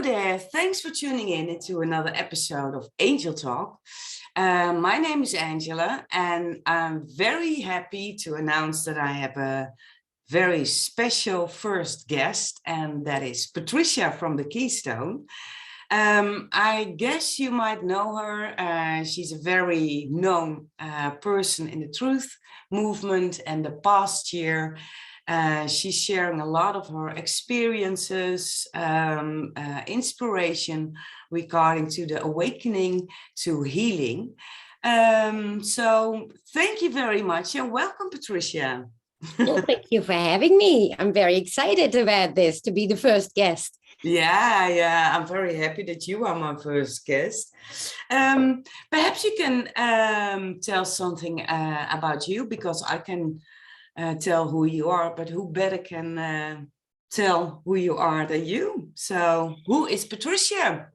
Hello there. Thanks for tuning in into another episode of Angel Talk. My name is Angela, and I'm very happy to announce that I have a very special first guest, and that is Patricia from the Keystone. I guess you might know her. She's a very known person in the truth movement, and the past year she's sharing a lot of her experiences, inspiration regarding to the awakening to healing. So thank you very much and welcome, Patricia. Well, thank you for having me. I'm very excited about this, to be the first guest. Yeah, I'm very happy that you are my first guest. Perhaps you can tell something about you, because I can tell who you are, but who better can tell who you are than you? So who is Patricia?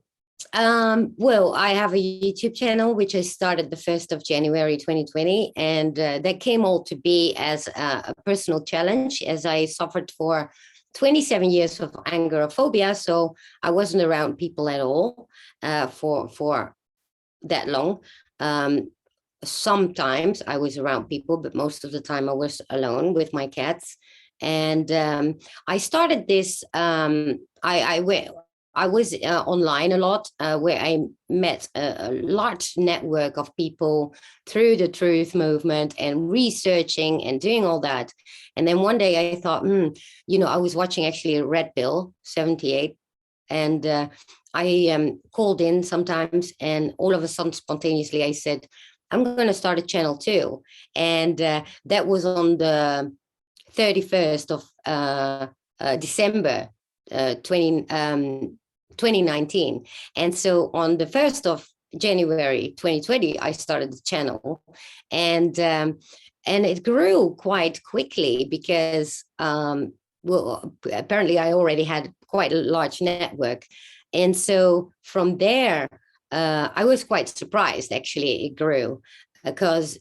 Well, I have a YouTube channel, which I started the 1st of January 2020, and that came all to be as a personal challenge, as I suffered for 27 years of agoraphobia. So I wasn't around people at all for that long. Sometimes I was around people, but most of the time I was alone with my cats. And I started this, I was online a lot, where I met a large network of people through the truth movement and researching and doing all that. And then one day I thought, I was watching actually a Red Pill 78, and I called in sometimes, and all of a sudden spontaneously I said, I'm going to start a channel too. And that was on the 31st of December 2019. And so on the 1st of January 2020, I started the channel, and it grew quite quickly because, apparently I already had quite a large network. And so from there, I was quite surprised, actually, it grew because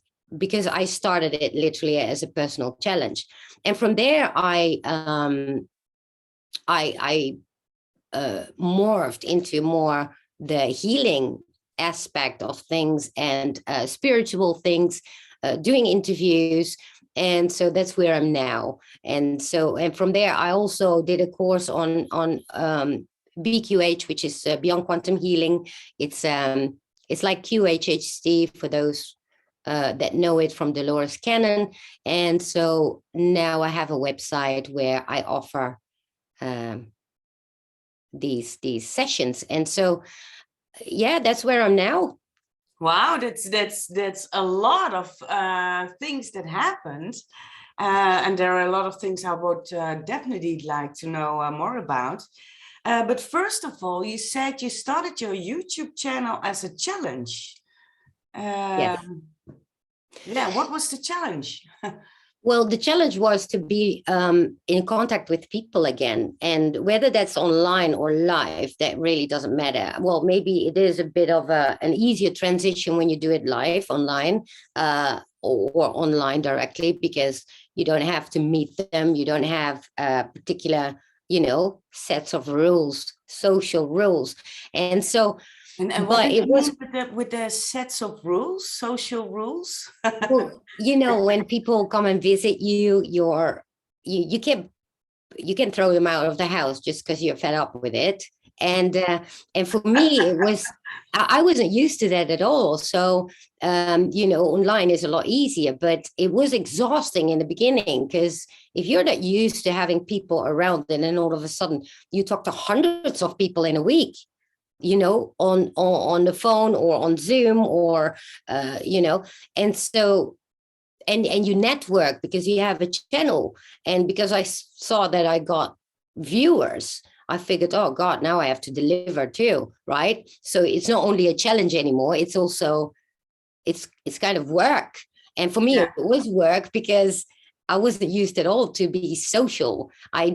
I started it literally as a personal challenge. And from there, I morphed into more the healing aspect of things and spiritual things, doing interviews. And so that's where I'm now. And from there, I also did a course on BQH, which is Beyond Quantum Healing. It's like QHHC for those that know it from Dolores Cannon. And so now I have a website where I offer these sessions. And so, yeah, that's where I'm now. Wow, that's a lot of things that happened. And there are a lot of things I would definitely like to know more about. But first of all, you said you started your YouTube channel as a challenge. Yes. Yeah, what was the challenge? Well, the challenge was to be in contact with people again. And whether that's online or live, that really doesn't matter. Well, maybe it is a bit of an easier transition when you do it live online or online directly, because you don't have to meet them. You don't have particular, sets of rules, social rules. And so, and what did you mean with the sets of rules, social rules? Well, when people come and visit you, you can throw them out of the house just because you're fed up with it. And for me, it was, I wasn't used to that at all. So, online is a lot easier, but it was exhausting in the beginning, because if you're not used to having people around, and then all of a sudden you talk to hundreds of people in a week, on the phone or on Zoom or, and so, and you network because you have a channel. And because I saw that I got viewers, I figured, oh God, now I have to deliver too, right? So it's not only a challenge anymore, it's also, it's kind of work. And for me, It was work because I wasn't used at all to be social. I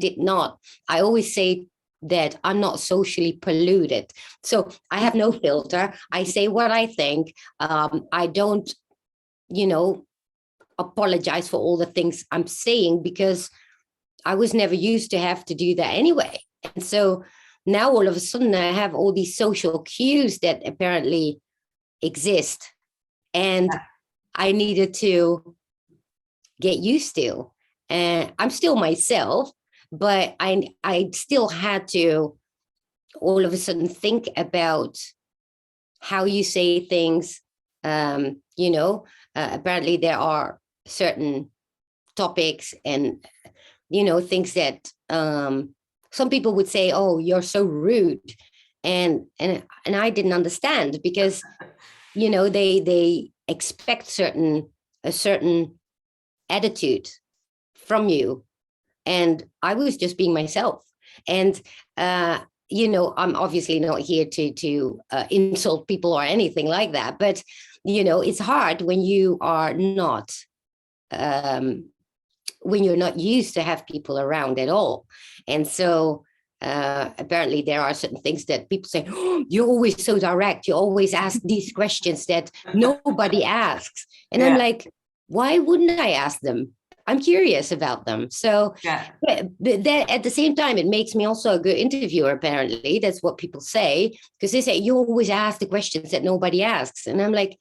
always say that I'm not socially polluted. So I have no filter. I say what I think. I don't, apologize for all the things I'm saying, because I was never used to have to do that anyway. And so now all of a sudden I have all these social cues that apparently exist, and I needed to get used to. And I'm still myself, but I still had to all of a sudden think about how you say things. Apparently there are certain topics and things that some people would say, oh, you're so rude, and I didn't understand, because they expect a certain attitude from you, and I was just being myself. And I'm obviously not here to insult people or anything like that, but it's hard when you are not when you're not used to have people around at all. And so apparently there are certain things that people say, oh, you're always so direct, you always ask these questions that nobody asks. And I'm like, why wouldn't I ask them? I'm curious about them. So but that, at the same time, it makes me also a good interviewer, apparently. That's what people say, because they say, you always ask the questions that nobody asks. And I'm like,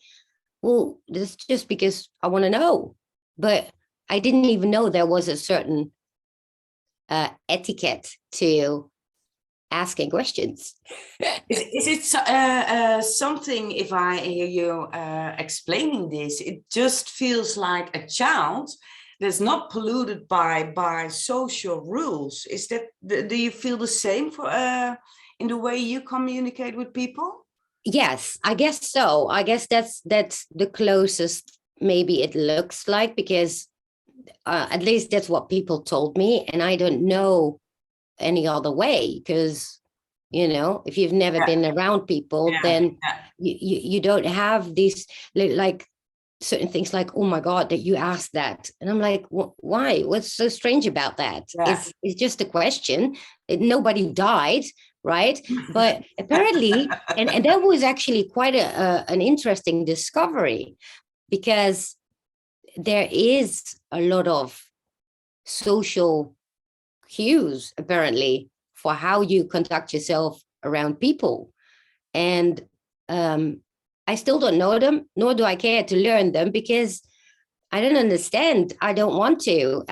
well, that's just because I want to know. But I didn't even know there was a certain etiquette to asking questions. Is it something, if I hear you explaining this, it just feels like a child that's not polluted by social rules? Is that, do you feel the same for in the way you communicate with people? Yes, I guess so. I guess that's the closest maybe it looks like, because at least that's what people told me, and I don't know any other way, because if you've never been around people, then you don't have these like certain things, like, oh my God, that you asked that. And I'm like, why? What's so strange about that? It's just a question. Nobody died, right? But apparently, and that was actually quite an interesting discovery, because there is a lot of social cues, apparently, for how you conduct yourself around people. And I still don't know them, nor do I care to learn them, because I don't understand. I don't want to.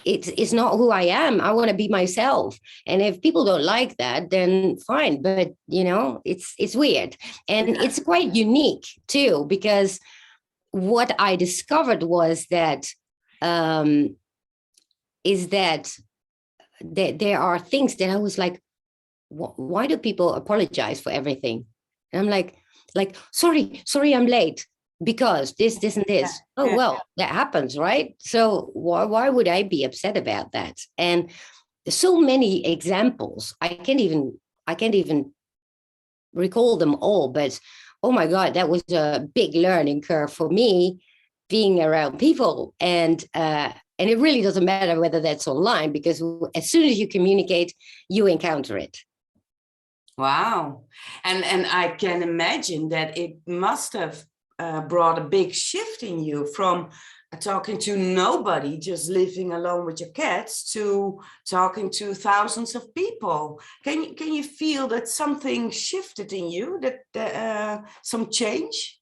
It's not who I am. I want to be myself. And if people don't like that, then fine. But it's weird. And it's quite unique too, because what I discovered was that there are things that I was like, why do people apologize for everything? And I'm like, sorry, I'm late because this and this. Well, that happens, right? So why would I be upset about that? And so many examples. I can't even recall them all, but oh my God, that was a big learning curve for me, being around people. And it really doesn't matter whether that's online, because as soon as you communicate, you encounter it. Wow. And I can imagine that it must have brought a big shift in you, from talking to nobody, just living alone with your cats, to talking to thousands of people. Can you feel that something shifted in you, that some change?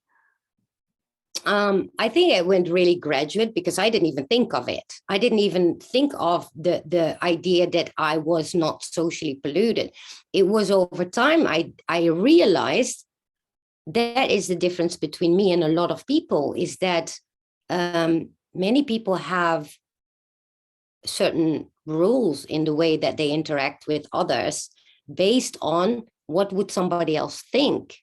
I think it went really graduate, because I didn't even think of it. I didn't even think of the idea that I was not socially polluted. It was over time I realized that is the difference between me and a lot of people, is that many people have certain rules in the way that they interact with others based on what would somebody else think.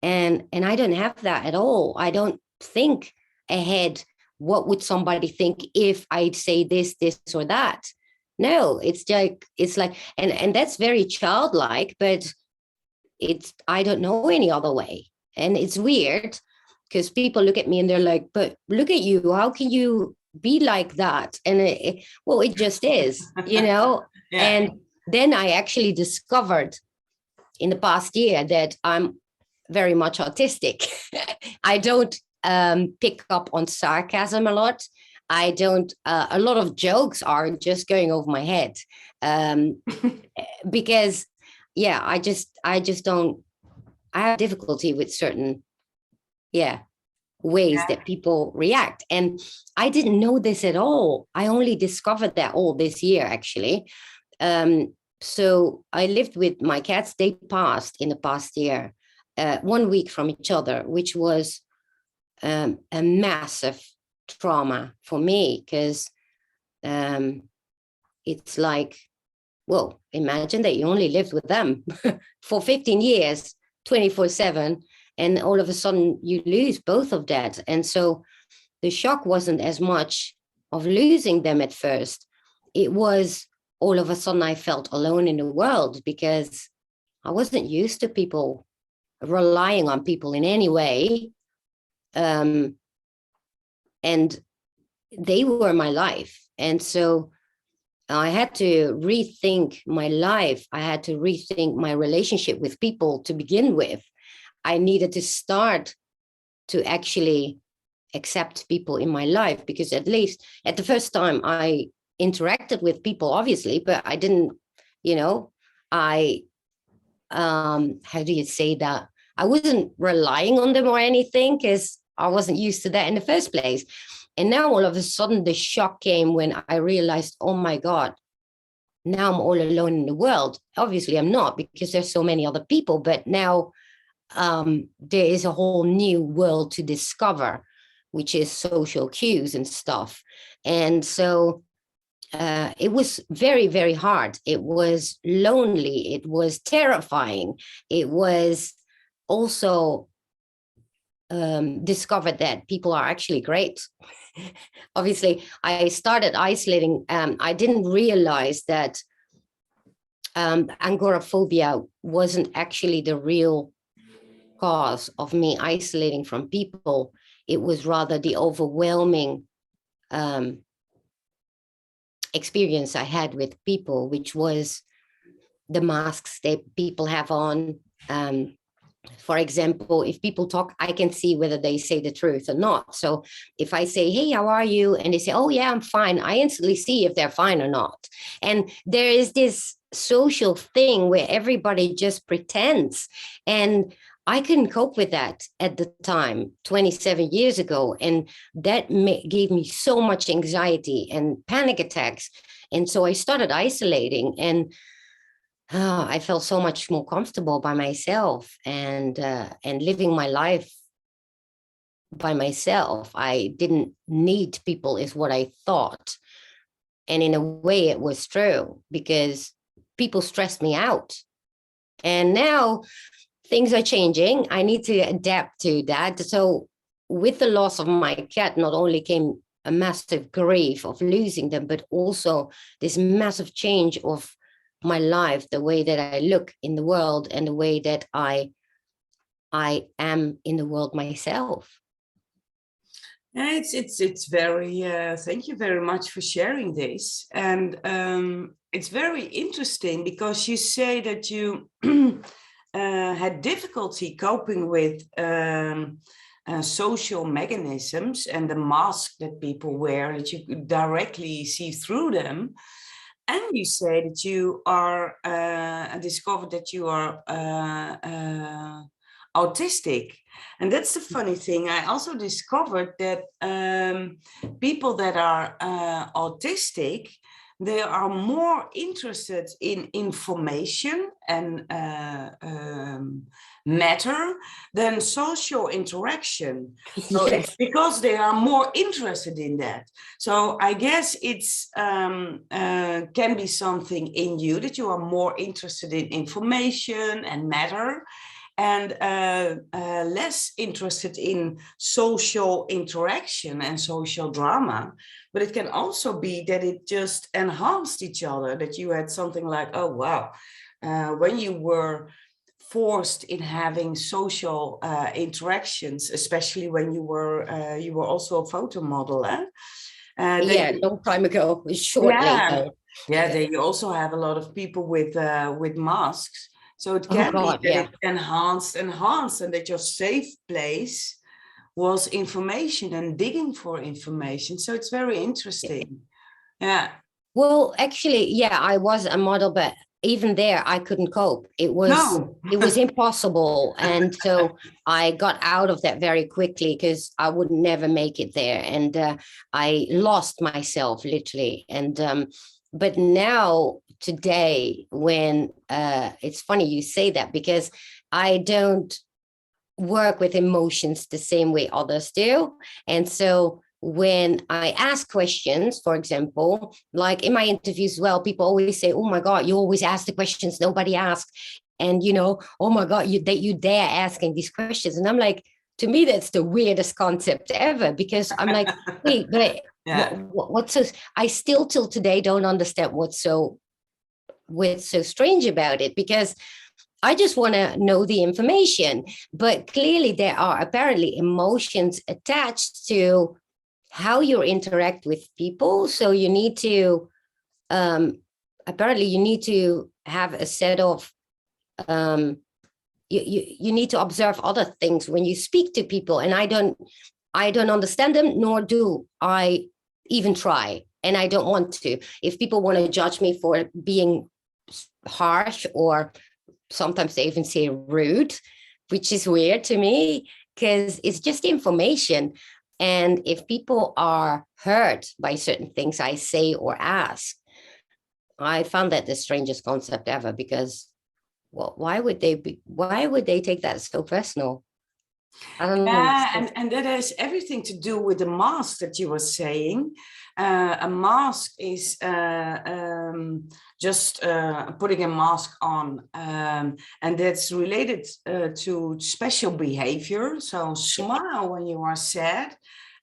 And I don't have that at all. I don't think ahead, what would somebody think if I'd say this or that? No, it's like, and that's very childlike, but I don't know any other way. And it's weird, because people look at me and they're like, but look at you, how can you be like that? And it just is, And then I actually discovered in the past year that I'm very much autistic. I don't pick up on sarcasm a lot. I don't, a lot of jokes are just going over my head. Um, because yeah, I just don't, I have difficulty with certain, yeah, ways that people react. And I didn't know this at all. I only discovered that all this year, actually. So I lived with my cats. They passed in the past year, 1 week from each other, which was a massive trauma for me, because it's like, well, imagine that you only lived with them for 15 years, 24/7, and all of a sudden you lose both of that. And so the shock wasn't as much of losing them at first. It was all of a sudden I felt alone in the world, because I wasn't used to people relying on people in any way. And they were my life. And so I had to rethink my life. I had to rethink my relationship with people to begin with. I needed to start to actually accept people in my life, because at least at the first time I interacted with people, obviously, but I didn't, I, how do you say that? I wasn't relying on them or anything, because I wasn't used to that in the first place. And now all of a sudden the shock came when I realized, oh my God, now I'm all alone in the world. Obviously I'm not, because there's so many other people, but now there is a whole new world to discover, which is social cues and stuff. And so it was very, very hard. It was lonely. It was terrifying. It was also discovered that people are actually great. Obviously, I started isolating. I didn't realize that agoraphobia wasn't actually the real cause of me isolating from people. It was rather the overwhelming experience I had with people, which was the masks that people have on. For example, if people talk, I can see whether they say the truth or not. So if I say, hey, how are you? And they say, oh, yeah, I'm fine. I instantly see if they're fine or not. And there is this social thing where everybody just pretends. And I couldn't cope with that at the time, 27 years ago. And that gave me so much anxiety and panic attacks. And so I started isolating, and I felt so much more comfortable by myself, and living my life by myself. I didn't need people, is what I thought. And in a way it was true, because people stressed me out. And now things are changing. I need to adapt to that. So with the loss of my cat, not only came a massive grief of losing them, but also this massive change of my life, the way that I look in the world, and the way that I am in the world myself. Yeah, it's very thank you very much for sharing this. And it's very interesting, because you say that you had difficulty coping with social mechanisms and the mask that people wear, that you could directly see through them. And you say that you are discovered that you are autistic. And that's the funny thing. I also discovered that people that are autistic, they are more interested in information and matter than social interaction. So Yes. it's because they are more interested in that. So I guess it's can be something in you, that you are more interested in information and matter, and less interested in social interaction and social drama. But it can also be that it just enhanced each other, that you had something like, oh, wow, when you were forced in having social interactions, especially when you were also a photo model, Yeah, long time ago, shortly though. yeah, then you also have a lot of people with masks. So it Oh can be God, that yeah. it enhanced, and that your safe place was information and digging for information. So it's very interesting. Yeah. Well, actually, yeah, I was a model, but even there, I couldn't cope. It was impossible. And so I got out of that very quickly because I would never make it there. And I lost myself literally. And but now today, when it's funny you say that, because I don't work with emotions the same way others do. And so when I ask questions, for example, like in my interviews, well, people always say, oh my God, you always ask the questions nobody asks. And, oh my God, you dare asking these questions. And I'm like, to me, that's the weirdest concept ever, because I'm like, wait, but Yeah. what's so, I still till today don't understand what's so strange about it, because I just want to know the information. But clearly there are apparently emotions attached to how you interact with people. So you need to, apparently you need to have a set of, you need to observe other things when you speak to people. And I don't understand them, nor do I even try. And I don't want to. If people want to judge me for being harsh, or sometimes they even say rude, which is weird to me, because it's just information. And if people are hurt by certain things I say or ask, I found that the strangest concept ever, because well, why would they take that so personal? I don't know. Yeah, and that has everything to do with the mask that you were saying. A mask is just putting a mask on, and that's related to special behavior. So smile when you are sad.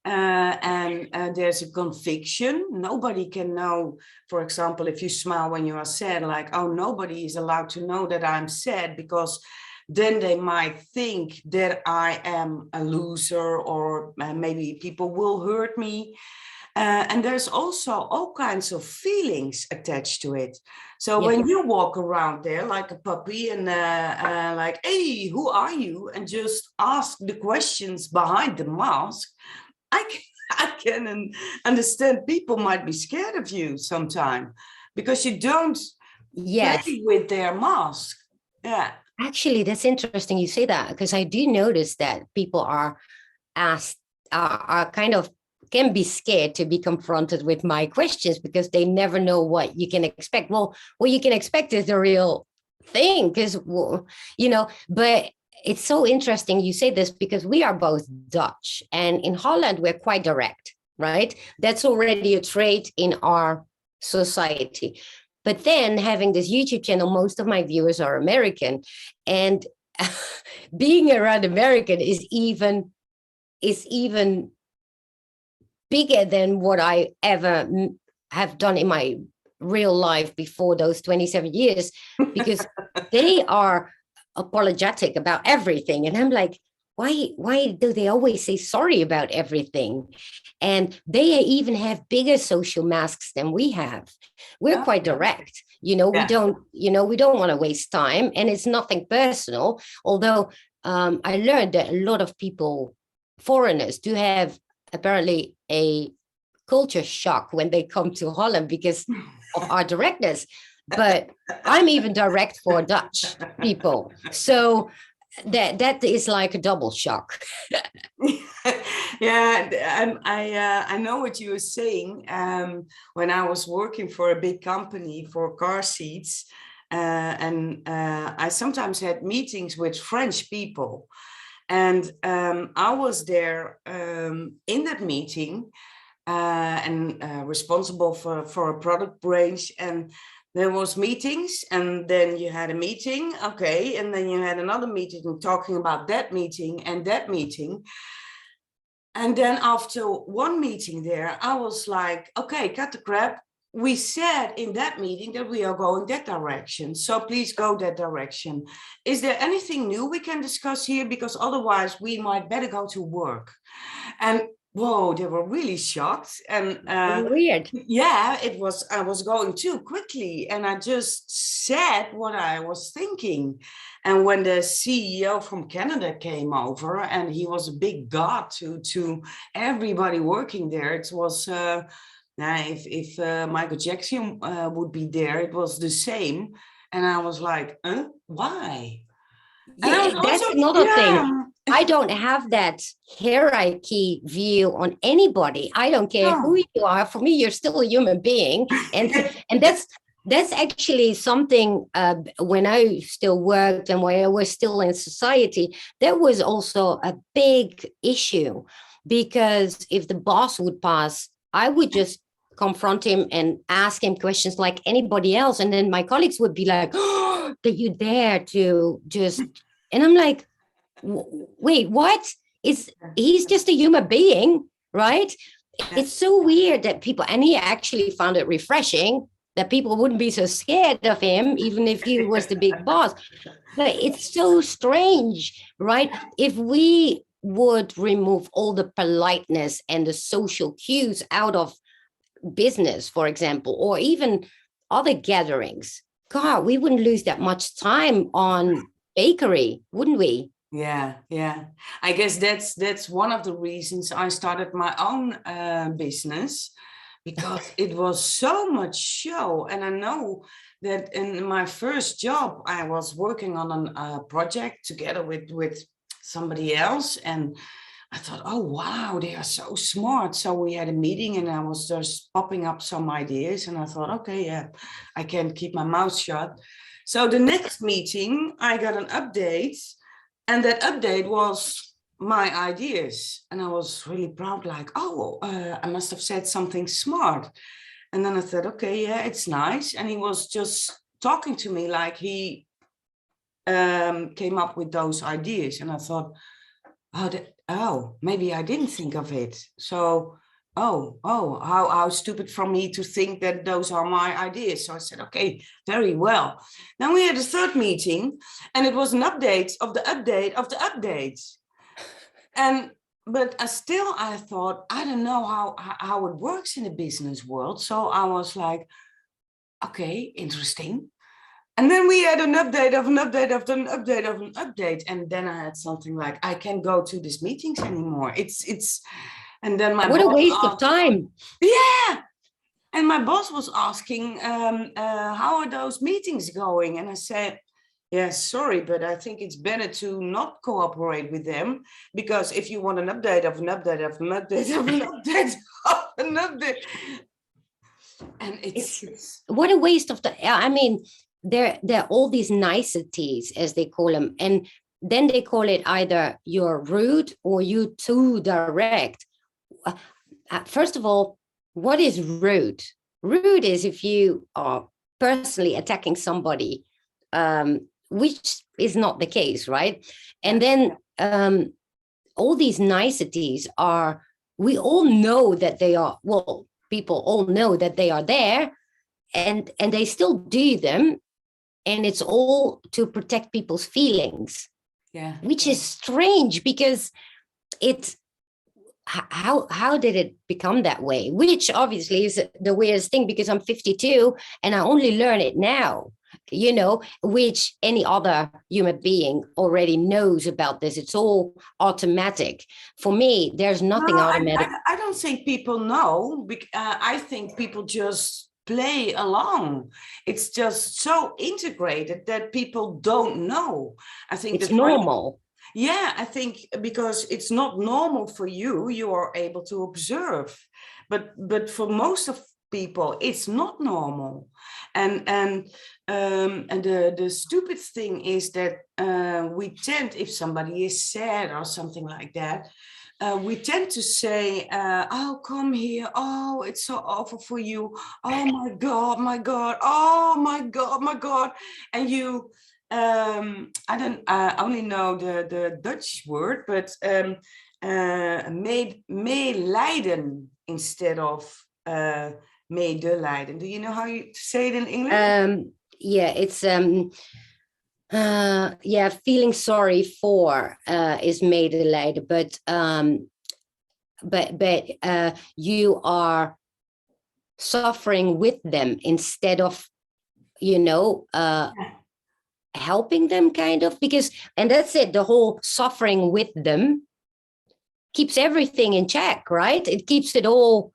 And there's a conviction. Nobody can know, for example, if you smile when you are sad, like, oh, nobody is allowed to know that I'm sad, because then they might think that I am a loser, or maybe people will hurt me. And there's also all kinds of feelings attached to it. So when you walk around there like a puppy and like, hey, who are you? And just ask the questions behind the mask, I can understand people might be scared of you sometime, because you don't play with their mask. Yeah. Actually, that's interesting you say that, because I do notice that people are asked, are kind of can be scared to be confronted with my questions, because they never know what you can expect. Well, what you can expect is the real thing, because, but it's so interesting you say this, because we are both Dutch, and in Holland, we're quite direct, right? That's already a trait in our society. But then having this YouTube channel, most of my viewers are American, and being around American is even bigger than what I ever have done in my real life before those 27 years, because they are apologetic about everything. And I'm like, why do they always say sorry about everything? And they even have bigger social masks than we have. We're quite direct. We don't want to waste time, and it's nothing personal. Although I learned that a lot of people, foreigners, do have apparently a culture shock when they come to Holland because of our directness. But I'm even direct for Dutch people. So that is like a double shock. Yeah, and I know what you were saying. When I was working for a big company for car seats, and I sometimes had meetings with French people, and I was there in that meeting and responsible for a product range, and there was meetings, and then you had a meeting, okay, and then you had another meeting talking about that meeting and that meeting. And then after one meeting there, I was like, okay, cut the crap. We said in that meeting that we are going that direction. So please go that direction. Is there anything new we can discuss here? Because otherwise we might better go to work. And whoa, they were really shocked. And Weird. yeah, I was going too quickly, and I just said what I was thinking. And when the CEO from Canada came over, and he was a big god to everybody working there, it was if Michael Jackson would be there, it was the same. And I was like, why? And I Yeah, was that's also, another thing. yeah, I don't have that hierarchy view on anybody. I don't care who no. you are. For me, you're still a human being, and that's actually something. When I still worked and when I was still in society, that was also a big issue, because if the boss would pass, I would just confront him and ask him questions like anybody else, and then my colleagues would be like, "Oh, that you dare to just," and I'm like, wait, what? Is he's just a human being, right? It's so weird that people, and he actually found it refreshing that people wouldn't be so scared of him, even if he was the big boss. But it's so strange, right? If we would remove all the politeness and the social cues out of business, for example, or even other gatherings, God, we wouldn't lose that much time on bakery, wouldn't we? Yeah, yeah. I guess that's one of the reasons I started my own business, because it was so much show. And I know that in my first job, I was working on a project together with somebody else, and I thought, oh wow, they are so smart. So we had a meeting, and I was just popping up some ideas, and I thought, okay, yeah, I can keep my mouth shut. So the next meeting, I got an update, and that update was my ideas, and I was really proud, like, oh, I must have said something smart. And then I thought, okay, yeah, it's nice. And he was just talking to me like he came up with those ideas, and I thought, oh, maybe I didn't think of it. So how stupid from me to think that those are my ideas. So I said, okay, very well. Then we had a third meeting, and it was an update of the update of the update. And but I thought, I don't know how it works in the business world. So I was like, okay, interesting. And then we had an update of an update of an update of an update. And then I had something like, I can't go to these meetings anymore. And then my What a boss waste of asked, time. yeah. And my boss was asking, how are those meetings going? And I said, yeah, sorry, but I think it's better to not cooperate with them, because if you want an update of an update of an update of an update of an update, and It's what a waste of the. I mean, there are all these niceties, as they call them, and then they call it either you're rude or you too direct. First of all, what is rude? Rude is if you are personally attacking somebody, which is not the case, right? And then all these niceties are, we all know that they are, well, people all know that they are there, and they still do them, and it's all to protect people's feelings, yeah, which is strange, because it's how did it become that way, which obviously is the weirdest thing, because I'm 52 and I only learn it now, which any other human being already knows about this. It's all automatic. For me, there's nothing no, automatic. I don't think people know. I think people just play along. It's just so integrated that people don't know. I think It's that's why. normal. Yeah, I think because it's not normal for you, you are able to observe. But for most of people, it's not normal. And the stupid thing is that we tend, if somebody is sad or something like that, we tend to say, oh, come here. Oh, it's so awful for you. Oh my God, my God. Oh my God, my God. And you, I only know the Dutch word, but meelijden instead of medelijden. Do you know how you say it in English? Yeah, it's yeah, feeling sorry for is medelijden, but you are suffering with them instead of, you know, helping them, kind of, because, and that's it, the whole suffering with them keeps everything in check, right? It keeps it all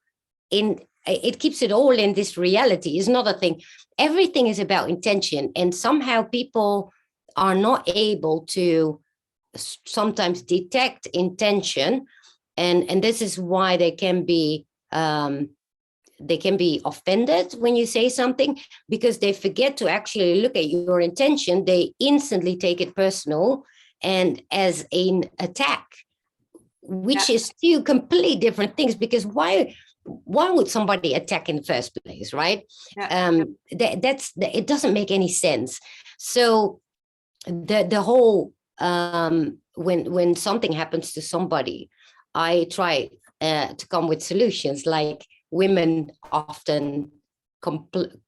in this reality. Is not a thing. Everything is about intention, and somehow people are not able to sometimes detect intention, and this is why they can be offended when you say something, because they forget to actually look at your intention. They instantly take it personal and as an attack, which is two completely different things. Because why would somebody attack in the first place, right? It doesn't make any sense. So the whole when something happens to somebody, I try to come with solutions. Like, women often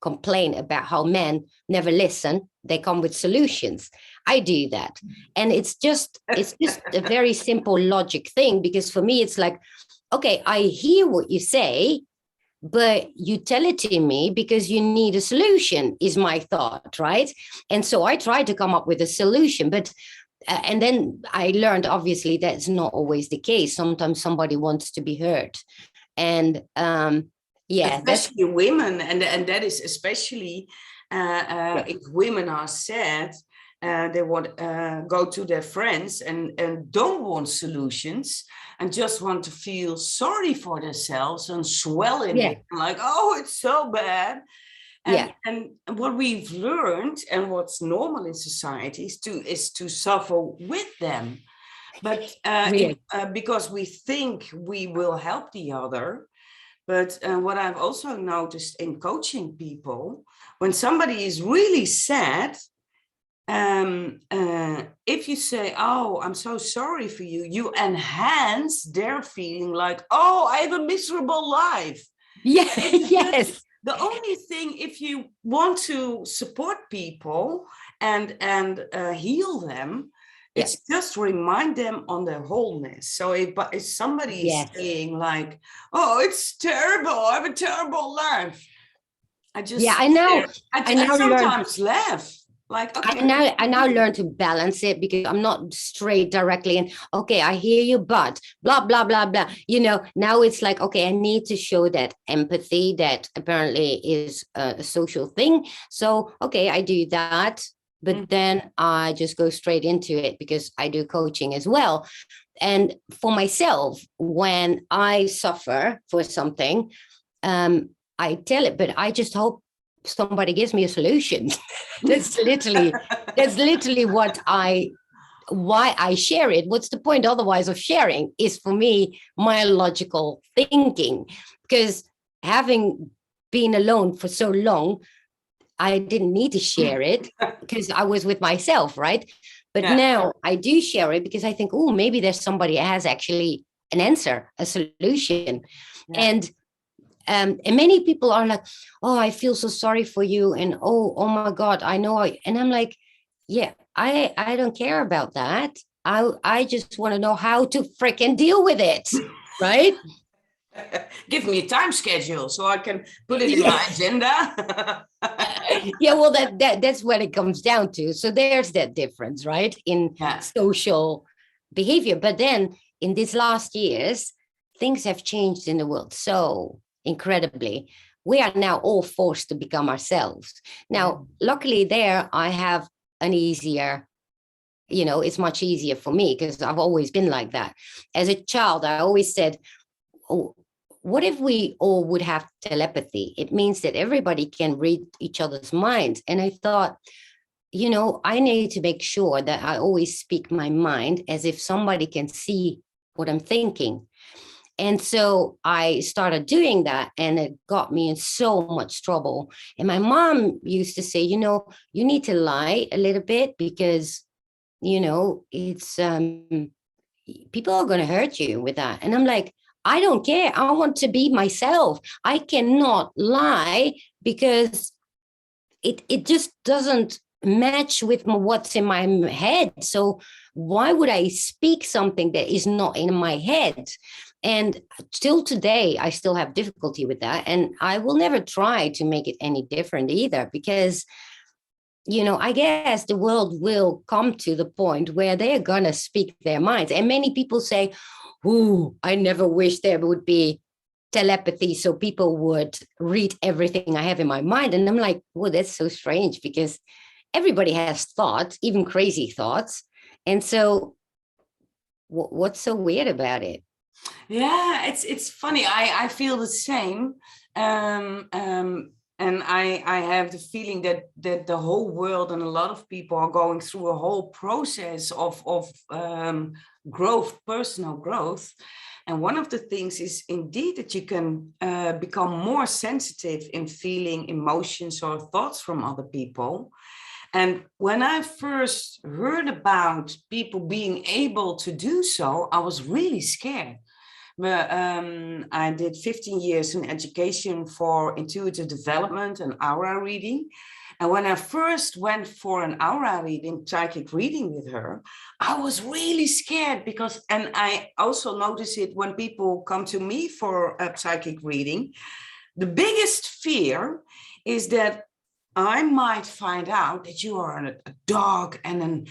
complain about how men never listen. They come with solutions. I do that, and it's just a very simple logic thing. Because for me, it's like, okay, I hear what you say, but you tell it to me because you need a solution, is my thought, right? And so I try to come up with a solution, but and then I learned, obviously, that's not always the case. Sometimes somebody wants to be heard, and especially women, and that is especially if women are sad, they want go to their friends and don't want solutions, and just want to feel sorry for themselves and swell in it, like, oh, it's so bad. And what we've learned, and what's normal in society, is to suffer with them. But because we think we will help the other. But what I've also noticed in coaching people, when somebody is really sad, if you say, oh, I'm so sorry for you, you enhance their feeling, like, oh, I have a miserable life. Yes. The only thing, if you want to support people and heal them, it's just remind them on their wholeness. So if somebody is saying, like, oh, it's terrible, I have a terrible life, I just I sometimes laugh. Like, okay. I now learn to balance it, because I'm not straight directly and, okay, I hear you, but blah, blah, blah, blah. You know, now it's like, okay, I need to show that empathy that apparently is a social thing. So, okay, I do that. But then I just go straight into it, because I do coaching as well. And for myself, when I suffer for something, I tell it, but I just hope somebody gives me a solution. That's literally why I share it. What's the point otherwise of sharing? Is, for me, my logical thinking. Because having been alone for so long, I didn't need to share it because I was with myself, right? But now I do share it because I think, oh, maybe there's somebody that has actually an answer, a solution. And many people are like, oh, I feel so sorry for you. And oh my God, I know. And I'm like, yeah, I don't care about that. I just want to know how to freaking deal with it. Right? Give me a time schedule so I can put it in my agenda. Well, that's what it comes down to. So there's that difference, right? In social behavior. But then in these last years, things have changed in the world so incredibly. We are now all forced to become ourselves. Now, luckily there, I have an easier, it's much easier for me because I've always been like that. As a child, I always said, oh, what if we all would have telepathy? It means that everybody can read each other's minds. And I thought, I need to make sure that I always speak my mind as if somebody can see what I'm thinking. And so I started doing that, and it got me in so much trouble. And my mom used to say, you need to lie a little bit because, it's people are going to hurt you with that. And I'm like, I don't care. I want to be myself. I cannot lie because it just doesn't match with what's in my head. So why would I speak something that is not in my head? And till today, I still have difficulty with that. And I will never try to make it any different either, because, I guess the world will come to the point where they're going to speak their minds. And many people say, "Ooh, I never wish there would be telepathy so people would read everything I have in my mind." And I'm like, well, that's so strange, because everybody has thoughts, even crazy thoughts. And so what's so weird about it? Yeah, it's funny. I feel the same. And I have the feeling that the whole world and a lot of people are going through a whole process of growth, personal growth. And one of the things is indeed that you can become more sensitive in feeling emotions or thoughts from other people. And when I first heard about people being able to do so, I was really scared. But I did 15 years in education for intuitive development and aura reading. And when I first went for an aura reading, psychic reading with her, I was really scared and I also notice it when people come to me for a psychic reading. The biggest fear is that I might find out that you are a dark and an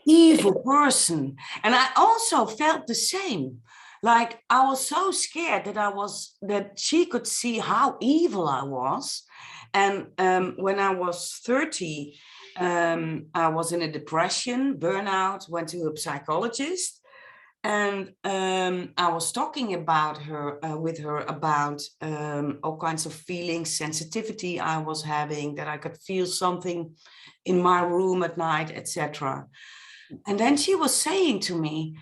evil person. And I also felt the same. Like I was so scared that she could see how evil I was. And when I was 30, I was in a depression, burnout, went to a psychologist. And I was talking with her about all kinds of feelings, sensitivity I was having, that I could feel something in my room at night, etc. And then she was saying to me,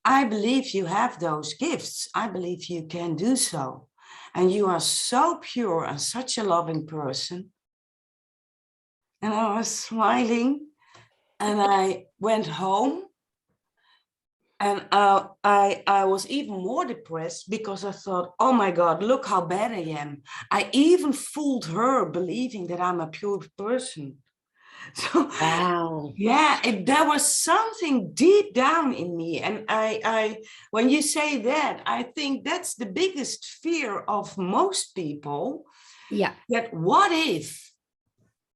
"I believe you have those gifts. I believe you can do so. And you are so pure and such a loving person." And I was smiling and I went home. And I was even more depressed because I thought, oh my God, look how bad I am. I even fooled her believing that I'm a pure person. So Wow. yeah, there was something deep down in me. And when you say that, I think that's the biggest fear of most people. Yeah. That what if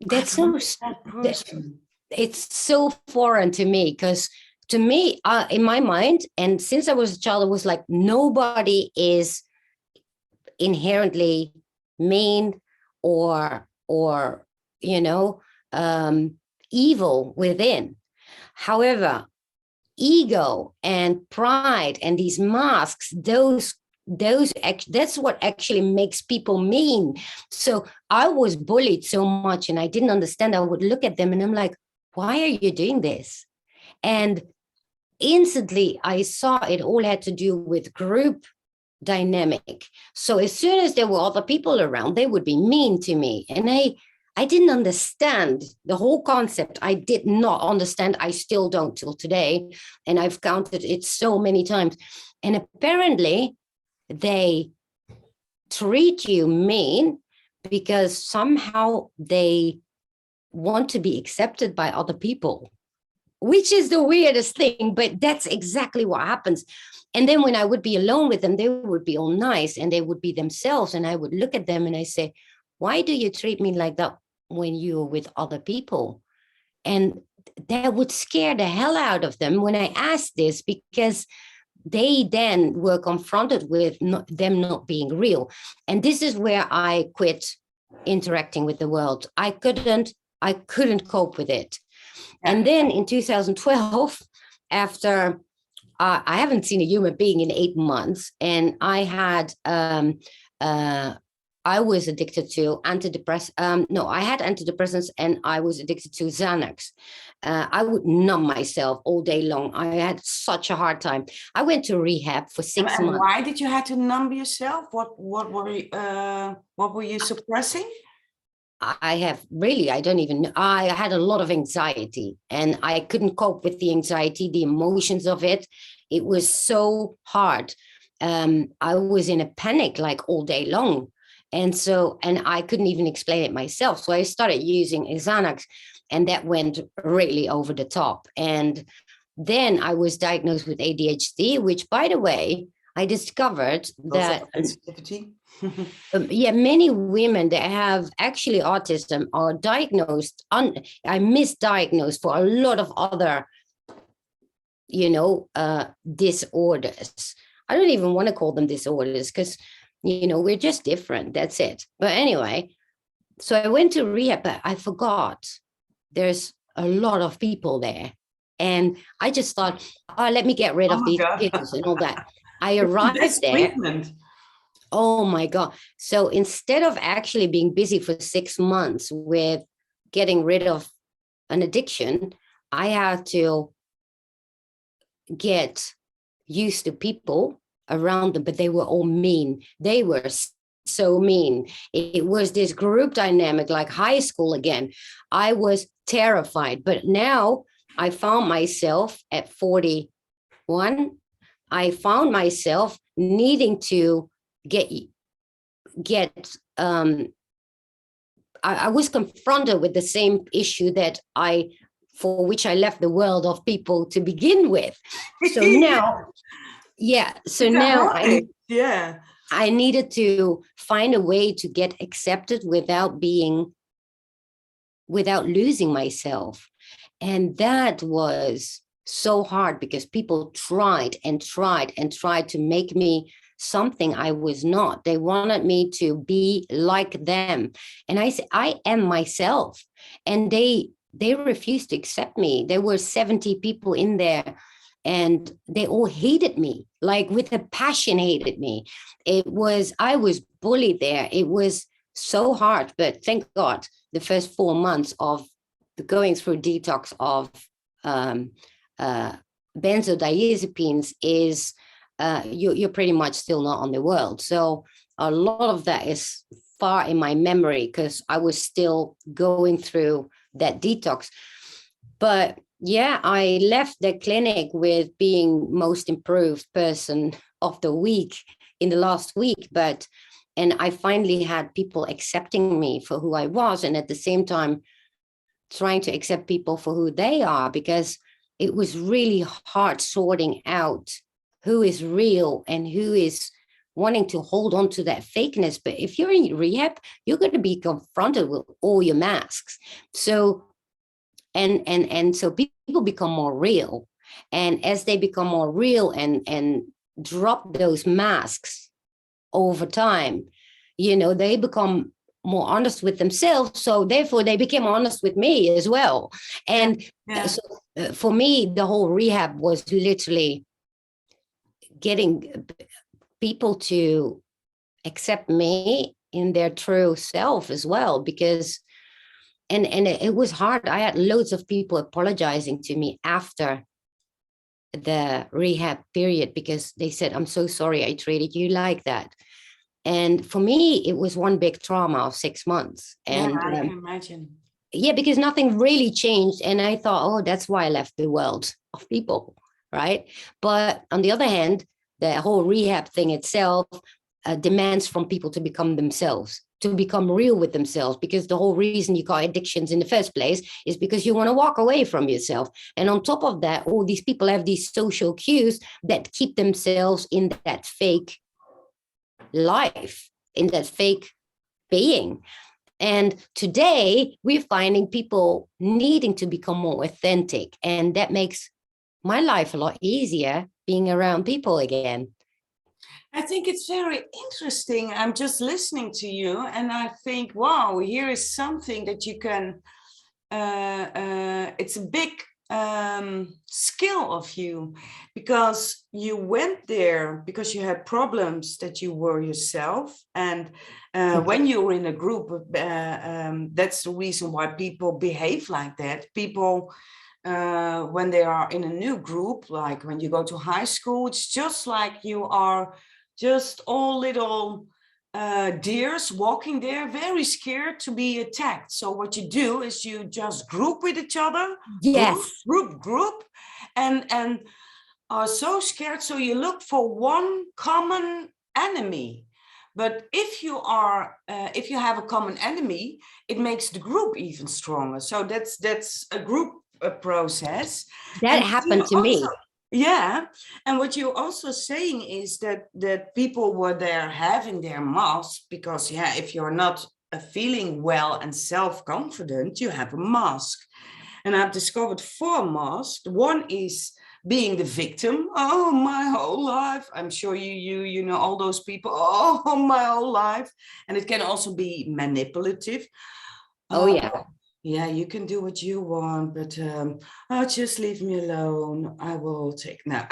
That's I'm so, that that, person? it's so foreign to me, because to me, in my mind, and since I was a child, it was like nobody is inherently mean or evil within. However, ego and pride and these masks, that's what actually makes people mean. So I was bullied so much and I didn't understand. I would look at them and I'm like, why are you doing this? And instantly I saw it all had to do with group dynamic. So as soon as there were other people around, they would be mean to me. And I didn't understand the whole concept. I did not understand. I still don't till today. And I've counted it so many times. And apparently they treat you mean because somehow they want to be accepted by other people, which is the weirdest thing, but that's exactly what happens. And then when I would be alone with them, they would be all nice and they would be themselves. And I would look at them and I say, why do you treat me like that when you're with other people? And that would scare the hell out of them when I asked this, because they then were confronted with them not being real. And this is where I quit interacting with the world. I couldn't cope with it. And then in 2012, after I haven't seen a human being in 8 months, and I was addicted to antidepressants. No, I had antidepressants and I was addicted to Xanax. I would numb myself all day long. I had such a hard time. I went to rehab for 6 And months. why did you have to numb yourself? What were you suppressing? I don't even know. I had a lot of anxiety and I couldn't cope with the anxiety, the emotions of it. It was so hard. I was in a panic like all day long. And I couldn't even explain it myself. So I started using Xanax. And that went really over the top. And then I was diagnosed with ADHD, which, by the way, I discovered that sensitivity. yeah, many women that have actually autism are diagnosed, I misdiagnosed for a lot of other, disorders. I don't even want to call them disorders because, we're just different. That's it. But anyway, so I went to rehab, but I forgot there's a lot of people there. And I just thought, oh, let me get rid Oh of my these God. pills and all that. I That's arrived there. treatment. Oh my God. So instead of actually being busy for 6 months with getting rid of an addiction, I had to get used to people around them, but they were all mean. They were so mean. It was this group dynamic, like high school again. I was terrified, but now I found myself at 41. I found myself needing to get I was confronted with the same issue that for which I left the world of people to begin with. So now, so now I needed to find a way to get accepted without losing myself. And that was so hard because people tried and tried and tried to make me something I was not. They wanted me to be like them. And I said, I am myself. And they refused to accept me. There were 70 people in there and they all hated me, like with a passion hated me. I was bullied there. It was so hard, but thank God the first 4 months of going through detox of benzodiazepines is you're pretty much still not on the world. So a lot of that is far in my memory because I was still going through that detox. But yeah, I left the clinic with being most improved person of the week in the last week. And I finally had people accepting me for who I was. And at the same time, trying to accept people for who they are, because it was really hard sorting out who is real and who is wanting to hold on to that fakeness. But if you're in rehab, you're going to be confronted with all your masks. So, and so people become more real. And as they become more real and drop those masks over time, they become more honest with themselves. So therefore they became honest with me as well. And so for me, the whole rehab was literally getting people to accept me in their true self as well, because and it was hard. I had loads of people apologizing to me after the rehab period because they said, I'm so sorry I treated you like that. And for me, it was one big trauma of 6 months. And I can imagine. Yeah, because nothing really changed. And I thought, oh, that's why I left the world of people, right? But on the other hand, the whole rehab thing itself demands from people to become themselves, to become real with themselves, because the whole reason you got addictions in the first place is because you want to walk away from yourself. And on top of that, all these people have these social cues that keep themselves in that fake life, in that fake being. And today we're finding people needing to become more authentic. And that makes my life a lot easier, being around people again. I think it's very interesting. I'm just listening to you and I think, wow, here is something that you can, it's a big skill of you, because you went there because you had problems that you were yourself. And when you were in a group, that's the reason why people behave like that. People, when they are in a new group, like when you go to high school, it's just like you are just all little deers walking there, very scared to be attacked. So what you do is you just group with each other, Yes. group, and are so scared. So you look for one common enemy. But if you have a common enemy, it makes the group even stronger. So that's a group process. That And happened to also, me. yeah, and what you're also saying is that people were there having their mask because, yeah, if you're not feeling well and self-confident, you have a mask. And I've discovered 4 masks. One is being the victim. Oh, my whole life. I'm sure you know all those people. Oh, my whole life. And it can also be manipulative. Oh, Oh, yeah. yeah, you can do what you want, but oh, just leave me alone. I will take now.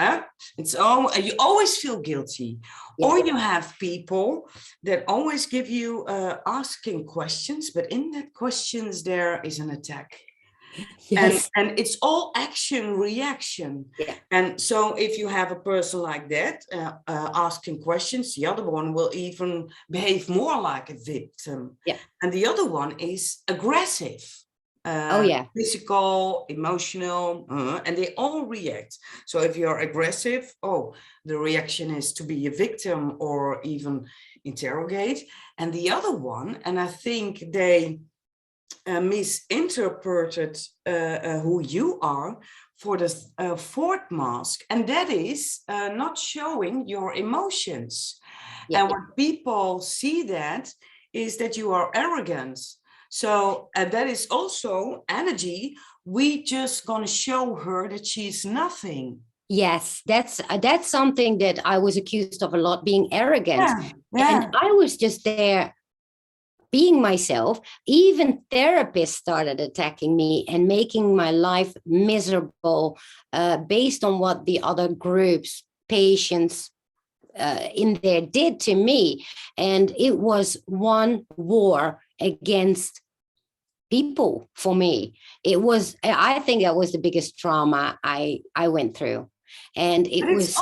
It's all you always feel guilty, Yeah. or you have people that always give you asking questions, but in that questions there is an attack. Yes. And it's all action reaction. Yeah. And so if you have a person like that asking questions, the other one will even behave more like a victim. Yeah. And the other one is aggressive, Oh, yeah. physical, emotional, and they all react. So if you're aggressive, oh, the reaction is to be a victim or even interrogate. And the other one, and I think they misinterpreted who you are for the 4th mask, and that is not showing your emotions. Yeah. And what people see that is that you are arrogant. So that is also energy. We just gonna show her that she's nothing. Yes, that's something that I was accused of a lot, being arrogant. Yeah, And yeah. I was just there being myself. Even therapists started attacking me and making my life miserable based on what the other groups, patients in there did to me. And it was one war against people for me. It was, I think that was the biggest trauma I went through. And And it's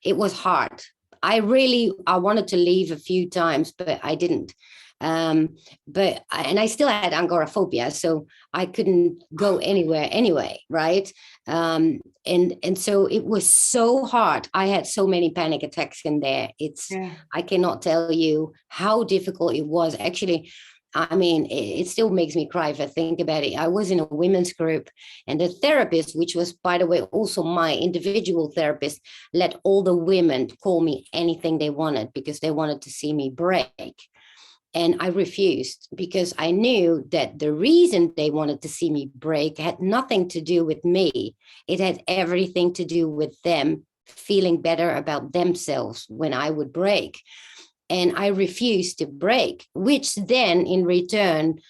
it was hard. I wanted to leave a few times, but I didn't. And I still had agoraphobia, so I couldn't go anywhere anyway, right? And so it was so hard. I had so many panic attacks in there. yeah. I cannot tell you how difficult it was. Actually, I mean, it still makes me cry if I think about it. I was in a women's group, and the therapist, which was, by the way, also my individual therapist, let all the women call me anything they wanted because they wanted to see me break. And I refused because I knew that the reason they wanted to see me break had nothing to do with me. It had everything to do with them feeling better about themselves when I would break. And I refused to break, which then in return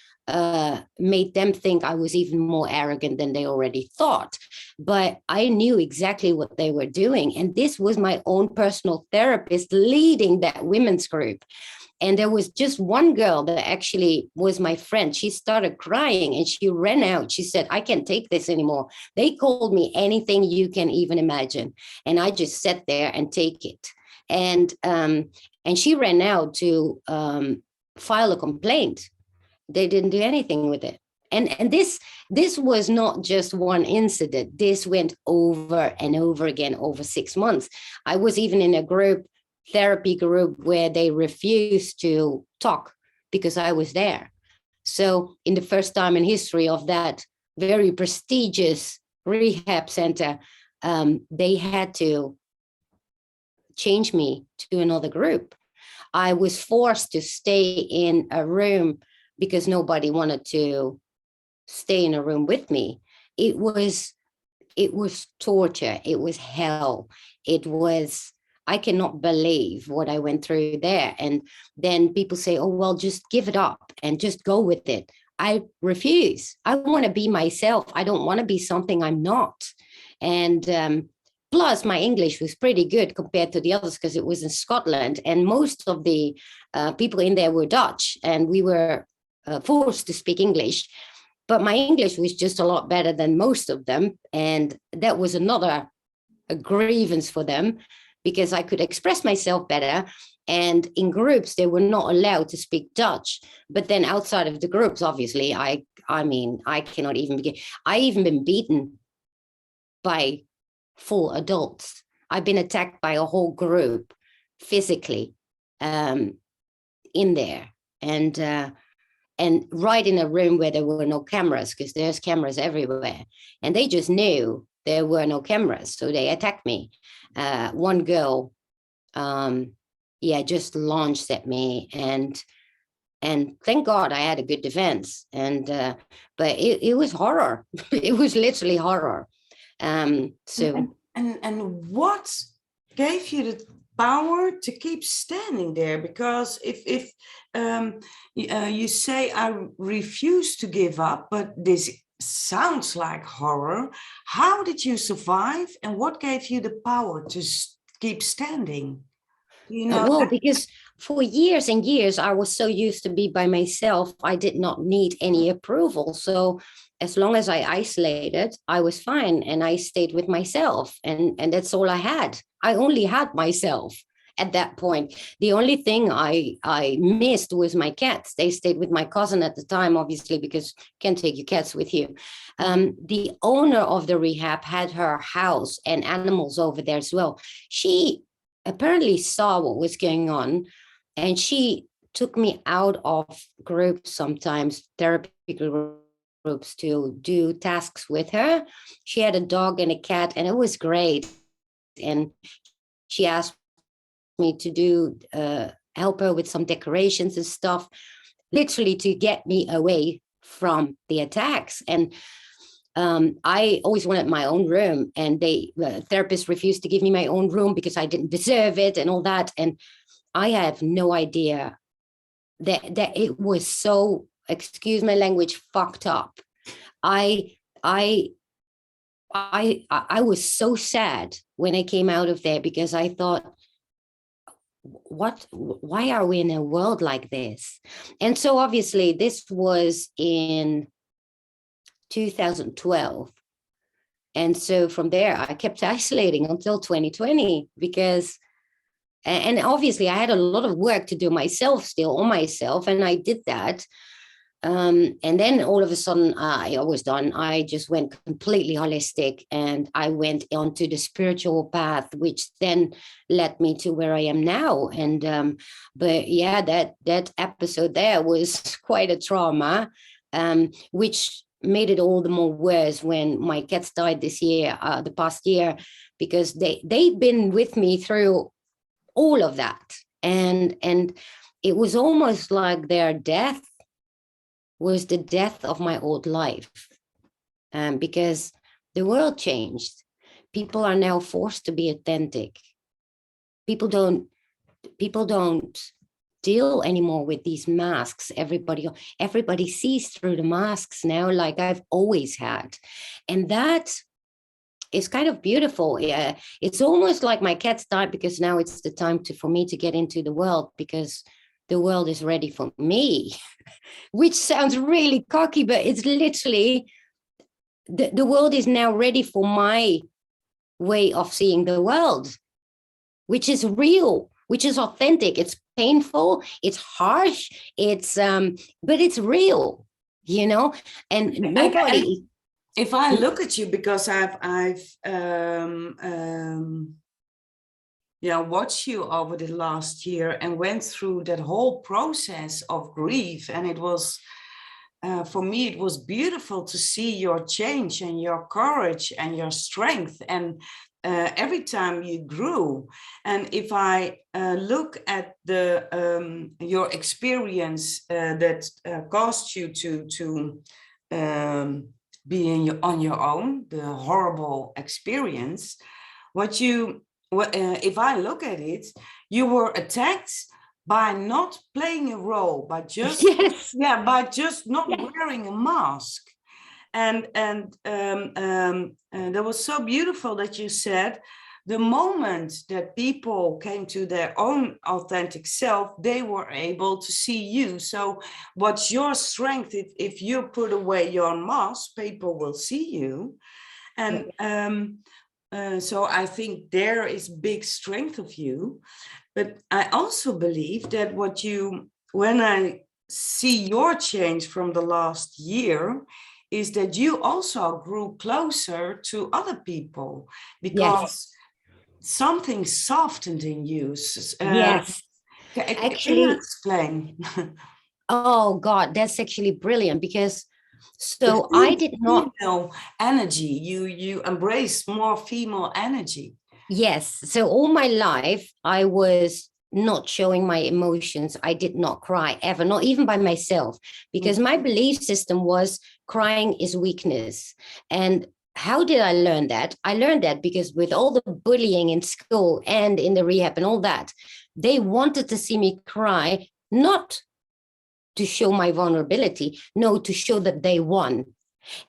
made them think I was even more arrogant than they already thought. But I knew exactly what they were doing. And this was my own personal therapist leading that women's group. And there was just one girl that actually was my friend. She started crying and she ran out. She said, I can't take this anymore. They called me anything you can even imagine. And I just sat there and take it. And she ran out to file a complaint. They didn't do anything with it. And this was not just one incident. This went over and over again over 6 months. I was even in a therapy group where they refused to talk because I was there. So in the first time in history of that very prestigious rehab center, they had to change me to another group. I was forced to stay in a room because nobody wanted to stay in a room with me. It was torture. It was hell. I cannot believe what I went through there. And then people say, oh, well, just give it up and just go with it. I refuse. I want to be myself. I don't want to be something I'm not. And plus, my English was pretty good compared to the others because it was in Scotland. And most of the people in there were Dutch, and we were forced to speak English. But my English was just a lot better than most of them. And that was another grievance for them because I could express myself better. And in groups, they were not allowed to speak Dutch. But then outside of the groups, obviously, I mean, I cannot even begin. I even been beaten by full adults. I've been attacked by a whole group physically. in there, and right in a room where there were no cameras, because there's cameras everywhere, and they just knew there were no cameras, so they attacked me. One girl, just launched at me, and thank God I had a good defense. And but it was horror. It was literally horror. So and what gave you the power to keep standing there? Because if you say I refuse to give up, but this sounds like horror. How did you survive, and what gave you the power to keep standing? You know well, because for years and years I was so used to be by myself, I did not need any approval. So as long as I isolated, I was fine, and I stayed with myself, and that's all I had. I only had myself at that point. The only thing I missed was my cats. They stayed with my cousin at the time, obviously, because you can't take your cats with you. The owner of the rehab had her house and animals over there as well. She apparently saw what was going on, and she took me out of groups, sometimes therapy groups, to do tasks with her. She had a dog and a cat, and it was great. And she asked me to do help her with some decorations and stuff, literally to get me away from the attacks. And I always wanted my own room, and the therapist refused to give me my own room because I didn't deserve it and all that. And I have no idea that it was so, excuse my language, fucked up. I was so sad when I came out of there, because I thought, why are we in a world like this? And so obviously this was in 2012. And so from there, I kept isolating until 2020, because, and obviously I had a lot of work to do myself, still on myself, and I did that. And then all of a sudden, I was done. I just went completely holistic, and I went onto the spiritual path, which then led me to where I am now. And but yeah, that episode there was quite a trauma, which made it all the more worse when my cats died this year, the past year, because they've been with me through all of that, and it was almost like their death was the death of my old life, because the world changed. People are now forced to be authentic. People don't deal anymore with these masks. Everybody sees through the masks now, like I've always had, and that is kind of beautiful. Yeah, it's almost like my cats died because now it's the time for me to get into the world, because the world is ready for me. Which sounds really cocky, but it's literally the world is now ready for my way of seeing the world, which is real, which is authentic. It's painful, it's harsh, it's but it's real, and nobody. If I look at you, because I've watched you over the last year and went through that whole process of grief, and it was for me, it was beautiful to see your change and your courage and your strength, and every time you grew. And if I look at the your experience that caused you to be on your own, the horrible experience, if I look at it, you were attacked by not playing a role, by just Yes. by just not wearing a mask. And that was so beautiful that you said, the moment that people came to their own authentic self, they were able to see you. So what's your strength? If you put away your mask, people will see you. And so I think there is big strength of you. But I also believe that when I see your change from the last year, is that you also grew closer to other people, because something softened in you. Yes. Can you Actually, explain? oh God, that's actually brilliant because The so I did not. female energy, you embrace more female energy. Yes. So all my life, I was not showing my emotions. I did not cry ever, not even by myself, because my belief system was crying is weakness. And how did I learn that? I learned that because with all the bullying in school and in the rehab and all that, they wanted to see me cry, not to show my vulnerability, no, to show that they won.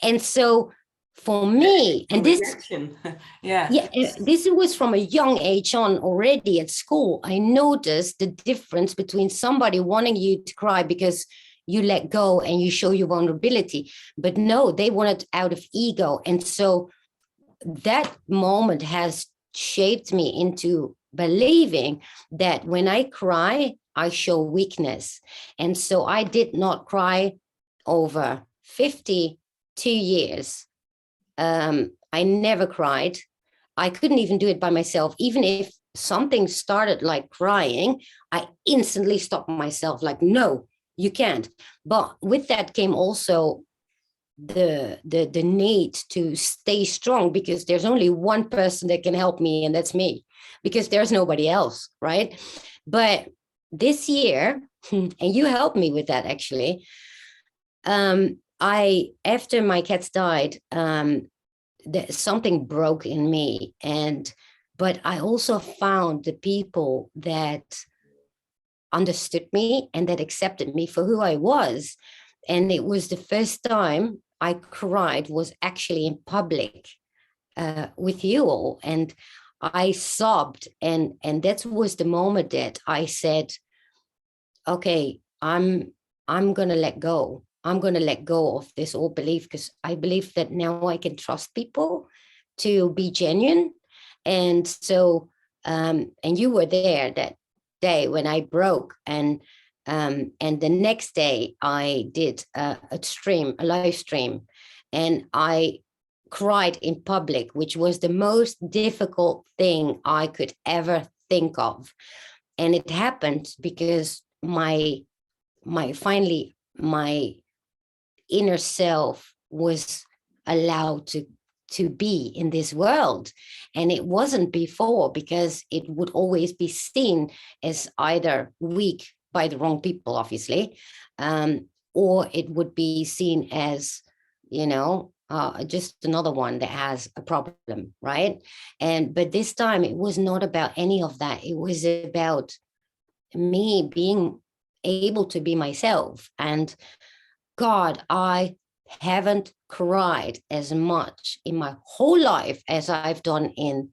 And so for me, and this Rejection. Yeah. yeah, this was from a young age on already at school. I noticed the difference between somebody wanting you to cry because you let go and you show your vulnerability, but no, they want it out of ego. And so that moment has shaped me into believing that when I cry, I show weakness. And so I did not cry over 52 years. I never cried. I couldn't even do it by myself. Even if something started like crying, I instantly stopped myself, like, no, you can't. But with that came also the need to stay strong, because there's only one person that can help me, and that's me, because there's nobody else, right? But this year, and you helped me with that actually, I after my cats died, something broke in me, and but I also found the people that understood me and that accepted me for who I was. And it was the first time I cried was actually in public, with you all, and I sobbed, and that was the moment that I said, okay, I'm gonna let go. I'm gonna let go of this old belief, because I believe that now I can trust people to be genuine. And so and you were there that day when I broke, and the next day I did a live stream, and I cried in public, which was the most difficult thing I could ever think of. And it happened because my inner self was allowed to be in this world, and it wasn't before, because it would always be seen as either weak by the wrong people, obviously, or it would be seen as, just another one that has a problem, right? But this time it was not about any of that. It was about me being able to be myself. And God, I haven't cried as much in my whole life as I've done in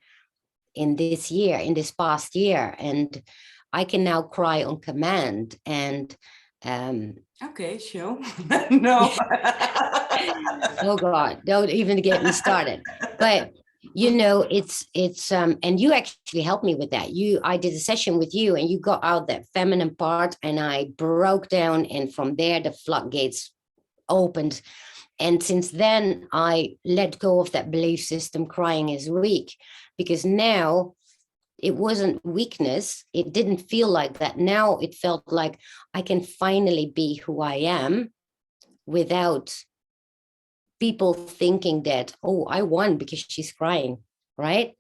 this year, in this past year. And I can now cry on command. And Okay, show. No. oh God, don't even get me started. But it's and you actually helped me with that. I did a session with you, and you got out that feminine part, and I broke down, and from there the floodgates opened. And since then I let go of that belief system, crying is weak, because now it wasn't weakness. It didn't feel like that. Now it felt like I can finally be who I am without people thinking that, oh, I won because she's crying, right?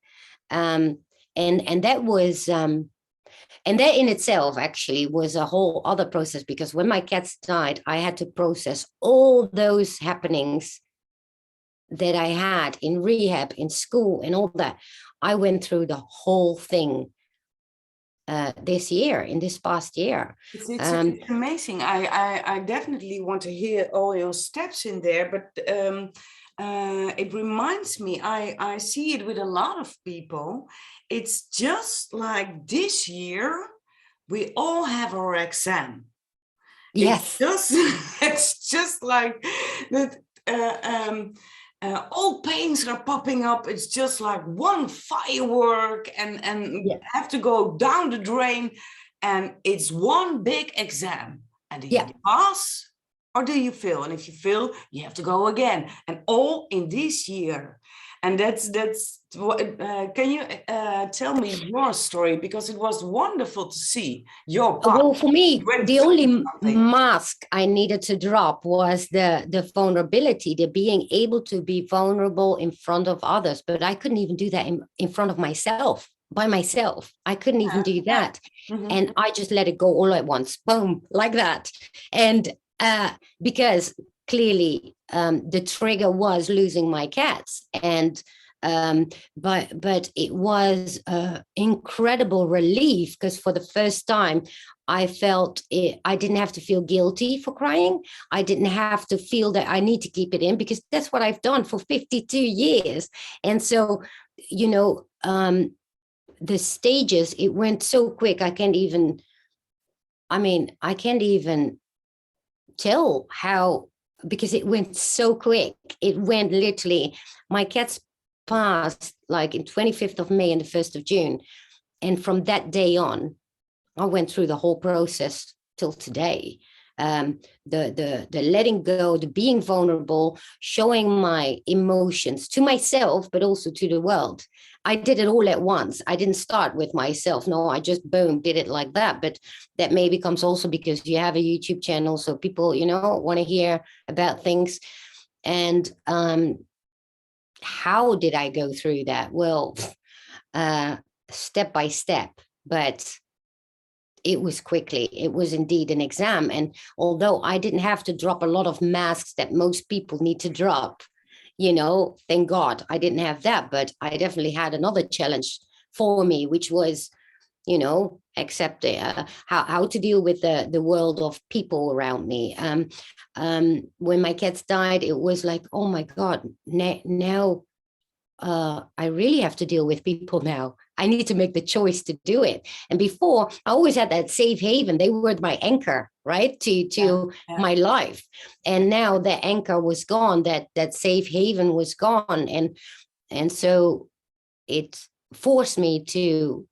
And that was and that in itself actually was a whole other process, because when my cats died, I had to process all those happenings that I had in rehab, in school, and all that. I went through the whole thing this year, in this past year. It's amazing. I definitely want to hear all your steps in there, but it reminds me, I see it with a lot of people. It's just like this year, we all have our exam. Yes. It's just like that. All pains are popping up. It's just like one firework, and Yeah. have to go down the drain, and it's one big exam. And do you pass or do you fail? And if you fail, you have to go again, and all in this year. And that's Can you tell me your story? Because it was wonderful to see your path. Well, for me, You went the through only something. mask I needed to drop was the vulnerability, the being able to be vulnerable in front of others. But I couldn't even do that in front of myself, by myself. I couldn't even do Yeah. that. Mhm. And I just let it go all at once, boom, like that. And because clearly the trigger was losing my cats. And but it was incredible relief, because for the first time I felt it. I didn't have to feel guilty for crying. I didn't have to feel that I need to keep it in, because that's what I've done for 52 years. And so, you know, the stages, it went so quick. I can't even tell how, because it went so quick. It went literally, my cats passed like in 25th of May and the 1st of June. And from that day on, I went through the whole process till today. The letting go, the being vulnerable, showing my emotions to myself, but also to the world. I did it all at once. I didn't start with myself. No, I just boom, did it like that. But that maybe comes also because you have a YouTube channel, so people, want to hear about things. And how did I go through that? Well, uh, step by step, but it was quickly. It was indeed an exam. And although I didn't have to drop a lot of masks that most people need to drop, thank God I didn't have that. But I definitely had another challenge for me, which was, accept how to deal with the world of people around me. When my cats died, it was like, oh my God, now I really have to deal with people now. I need to make the choice to do it. And before, I always had that safe haven. They were my anchor, right, to Yeah. my life. And now the anchor was gone. That safe haven was gone, and so it forced me to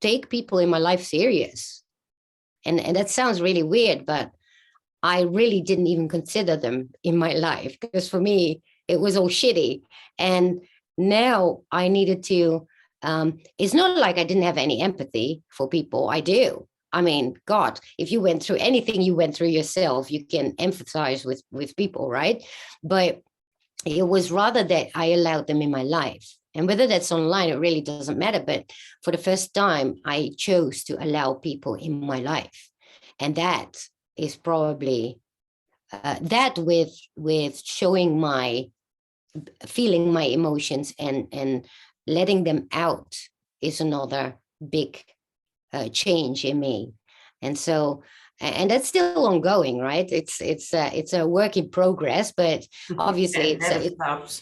take people in my life serious. And that sounds really weird, but I really didn't even consider them in my life, because for me, it was all shitty. And now I needed to, it's not like I didn't have any empathy for people. I do. I mean, God, if you went through anything you went through yourself, you can empathize with people, right? But it was rather that I allowed them in my life. And whether that's online, it really doesn't matter. But for the first time, I chose to allow people in my life. And that is probably that with showing my feeling my emotions and letting them out is another big change in me. And so, and that's still ongoing, right? It's a work in progress, but obviously That it's never stops.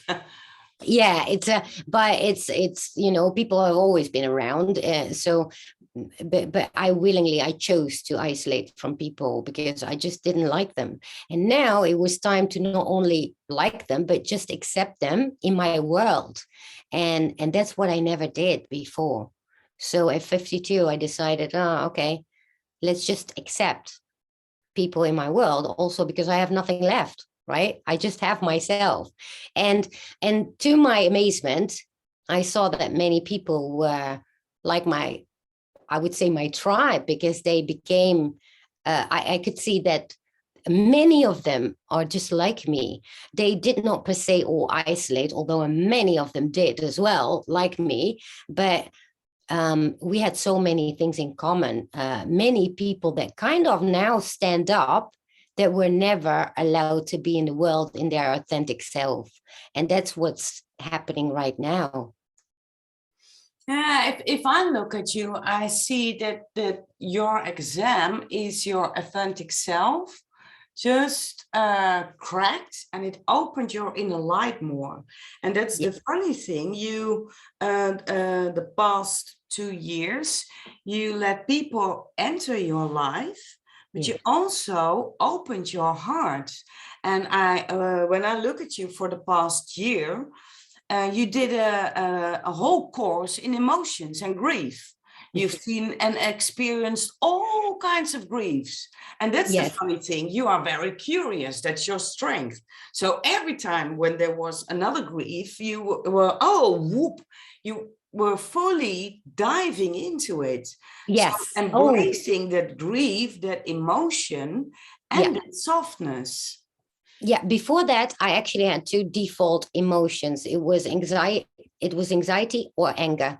yeah, but it's people have always been around, so but I chose to isolate from people because I just didn't like them. And now it was time to not only like them but just accept them in my world. And that's what I never did before. So at 52 I decided, oh, okay, let's just accept people in my world, also because I have nothing left, right? I just have myself. And to my amazement, I saw that many people were like I would say my tribe, because they became, I could see that many of them are just like me. They did not per se all isolate, although many of them did as well, like me. But we had so many things in common. Many people that kind of now stand up that were never allowed to be in the world in their authentic self. And that's what's happening right now. Yeah, if I look at you, I see that your exam is your authentic self just cracked, and it opened your inner light more. And that's Yeah. the funny thing. You the past 2 years, you let people enter your life, but Yeah. you also opened your heart. And when I look at you for the past year, you did a whole course in emotions and grief. You've seen and experienced all kinds of griefs. And that's the Yes. funny thing. You are very curious. That's your strength. So every time when there was another grief, you were, oh, whoop, you were fully diving into it. So Yes. Oh, embracing that grief, that emotion, yeah. and that softness. Yeah. Before that, I actually had two default emotions. It was anxiety or anger.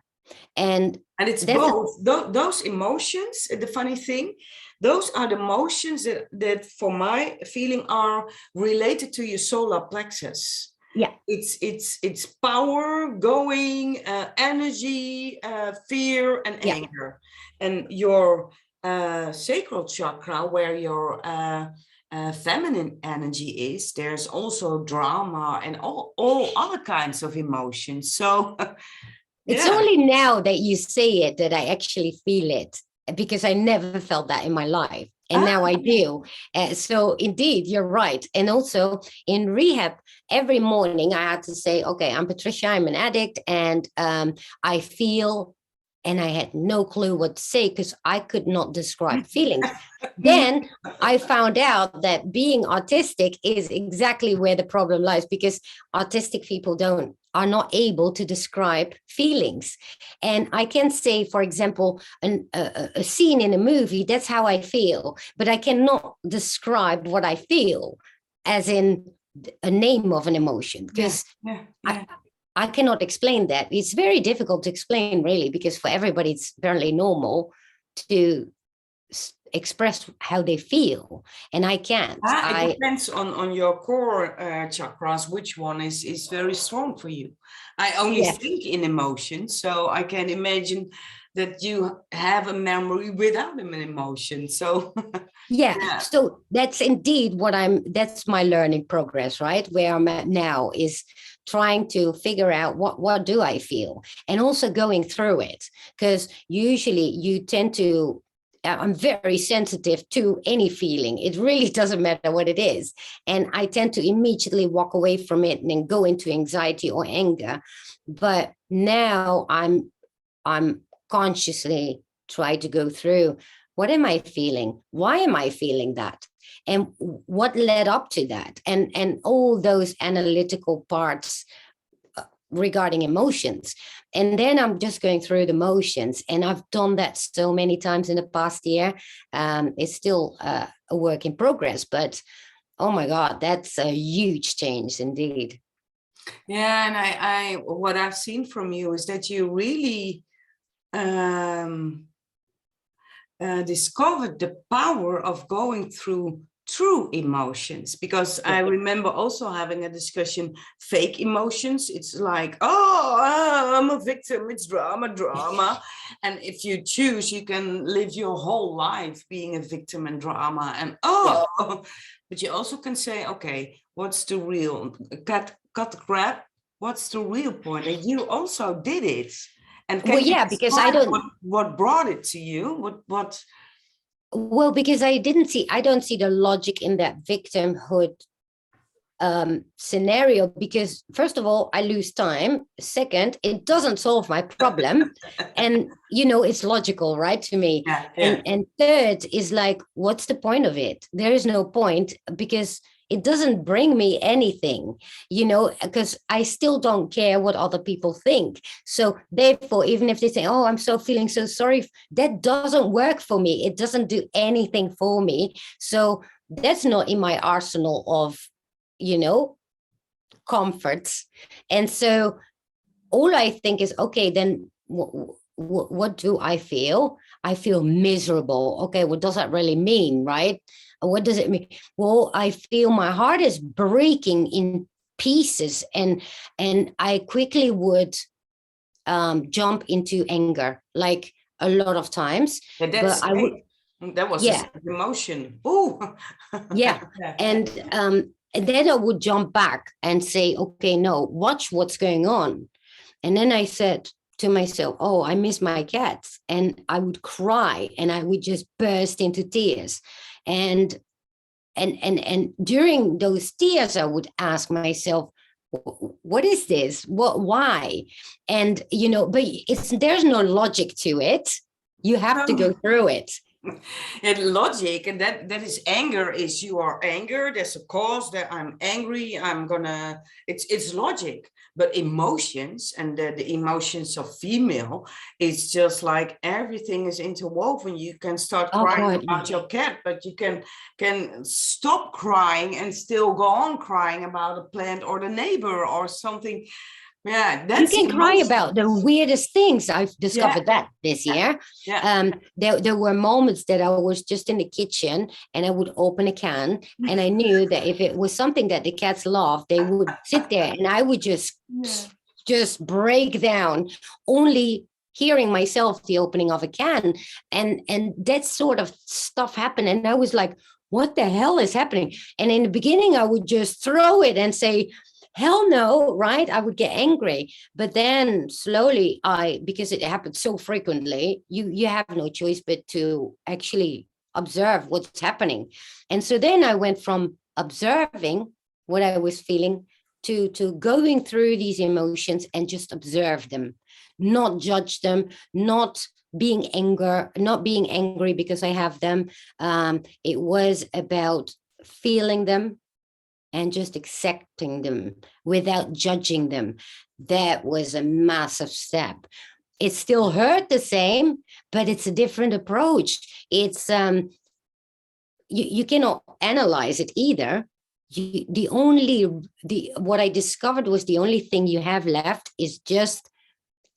And it's that's both. Those emotions, the funny thing, those are the emotions that for my feeling are related to your solar plexus. yeah. It's power, going, energy, fear, and Yeah. anger. And your sacral chakra, where your feminine energy is, there's also drama and all other kinds of emotions. So It's yeah. only now that you say it that I actually feel it, because I never felt that in my life. And now I do. So indeed, you're right. And also in rehab, every morning I had to say, okay, I'm Patricia, I'm an addict, and I feel, and I had no clue what to say because I could not describe feelings. Then I found out that being autistic is exactly where the problem lies, because autistic people are not able to describe feelings. And I can say, for example, a scene in a movie, that's how I feel, but I cannot describe what I feel as in a name of an emotion, because I cannot explain that. It's very difficult to explain, really, because for everybody, it's apparently normal to express how they feel, and I can't. It depends on your core chakras, which one is very strong for you. I only think in emotions, so I can imagine that you have a memory without an emotion. So yeah, so that's indeed that's my learning progress, right? Where I'm at now is trying to figure out what do I feel, and also going through it, because usually you tend to, I'm very sensitive to any feeling. It really doesn't matter what it is. And I tend to immediately walk away from it and then go into anxiety or anger. But now I'm consciously trying to go through, what am I feeling? Why am I feeling that? And what led up to that? And all those analytical parts regarding emotions. And then I'm just going through the motions, and I've done that so many times in the past year. It's still a work in progress, but oh my God, that's a huge change indeed. Yeah, and I what I've seen from you is that you really discovered the power of going through true emotions, because I remember also having a discussion, fake emotions. It's like, oh, I'm a victim, it's drama. And if you choose, you can live your whole life being a victim and drama, and but you also can say, okay, what's the real, cut the crap, what's the real point? And you also did it. And can you because I don't, what brought it to you? What? Well, because I don't see the logic in that victimhood scenario, because first of all, I lose time. Second, it doesn't solve my problem. And, it's logical, right, to me. And third is like, what's the point of it? There is no point, because it doesn't bring me anything, because I still don't care what other people think. So therefore, even if they say, oh, I'm feeling so sorry, that doesn't work for me. It doesn't do anything for me. So that's not in my arsenal of, comforts. And so all I think is, okay, then what do I feel? I feel miserable. Okay, what does that really mean, right? What does it mean? Well, I feel my heart is breaking in pieces, and I quickly would jump into anger, like a lot of times. But I would. That was emotion. Ooh. And then I would jump back and say, okay, no, watch what's going on. And then I said to myself, oh, I miss my cats. And I would cry, and I would just burst into tears. And during those tears, I would ask myself, what is this? Why? And, but there's no logic to it. You have to go through it. And logic, and that is anger, is you are anger, there's a cause that I'm angry, I'm gonna, it's logic. But emotions, and the emotions of female, it's just like everything is interwoven. You can start Oh crying God. about your cat, but you can stop crying and still go on crying about a plant or the neighbor or something. Yeah, You that's can cry about the emotions. weirdest things. I've Yeah, discovered that this year. yeah. There were moments that I was just in the kitchen and I would open a can, and I knew that if it was something that the cats loved, they would sit there and I would Yeah. just break down, only hearing myself the opening of a can, and that sort of stuff happened. And I was like, what the hell is happening? And in the beginning, I would just throw it and say, hell no, right? I would get angry. But then slowly because it happened so frequently, you have no choice but to actually observe what's happening. And so then I went from observing what I was feeling to going through these emotions and just observe them, not judge them, not being angry because I have them. It was about feeling them and just accepting them without judging them. That was a massive step. It still hurt the same, but it's a different approach. It's you cannot analyze it either. What I discovered was the only thing you have left is just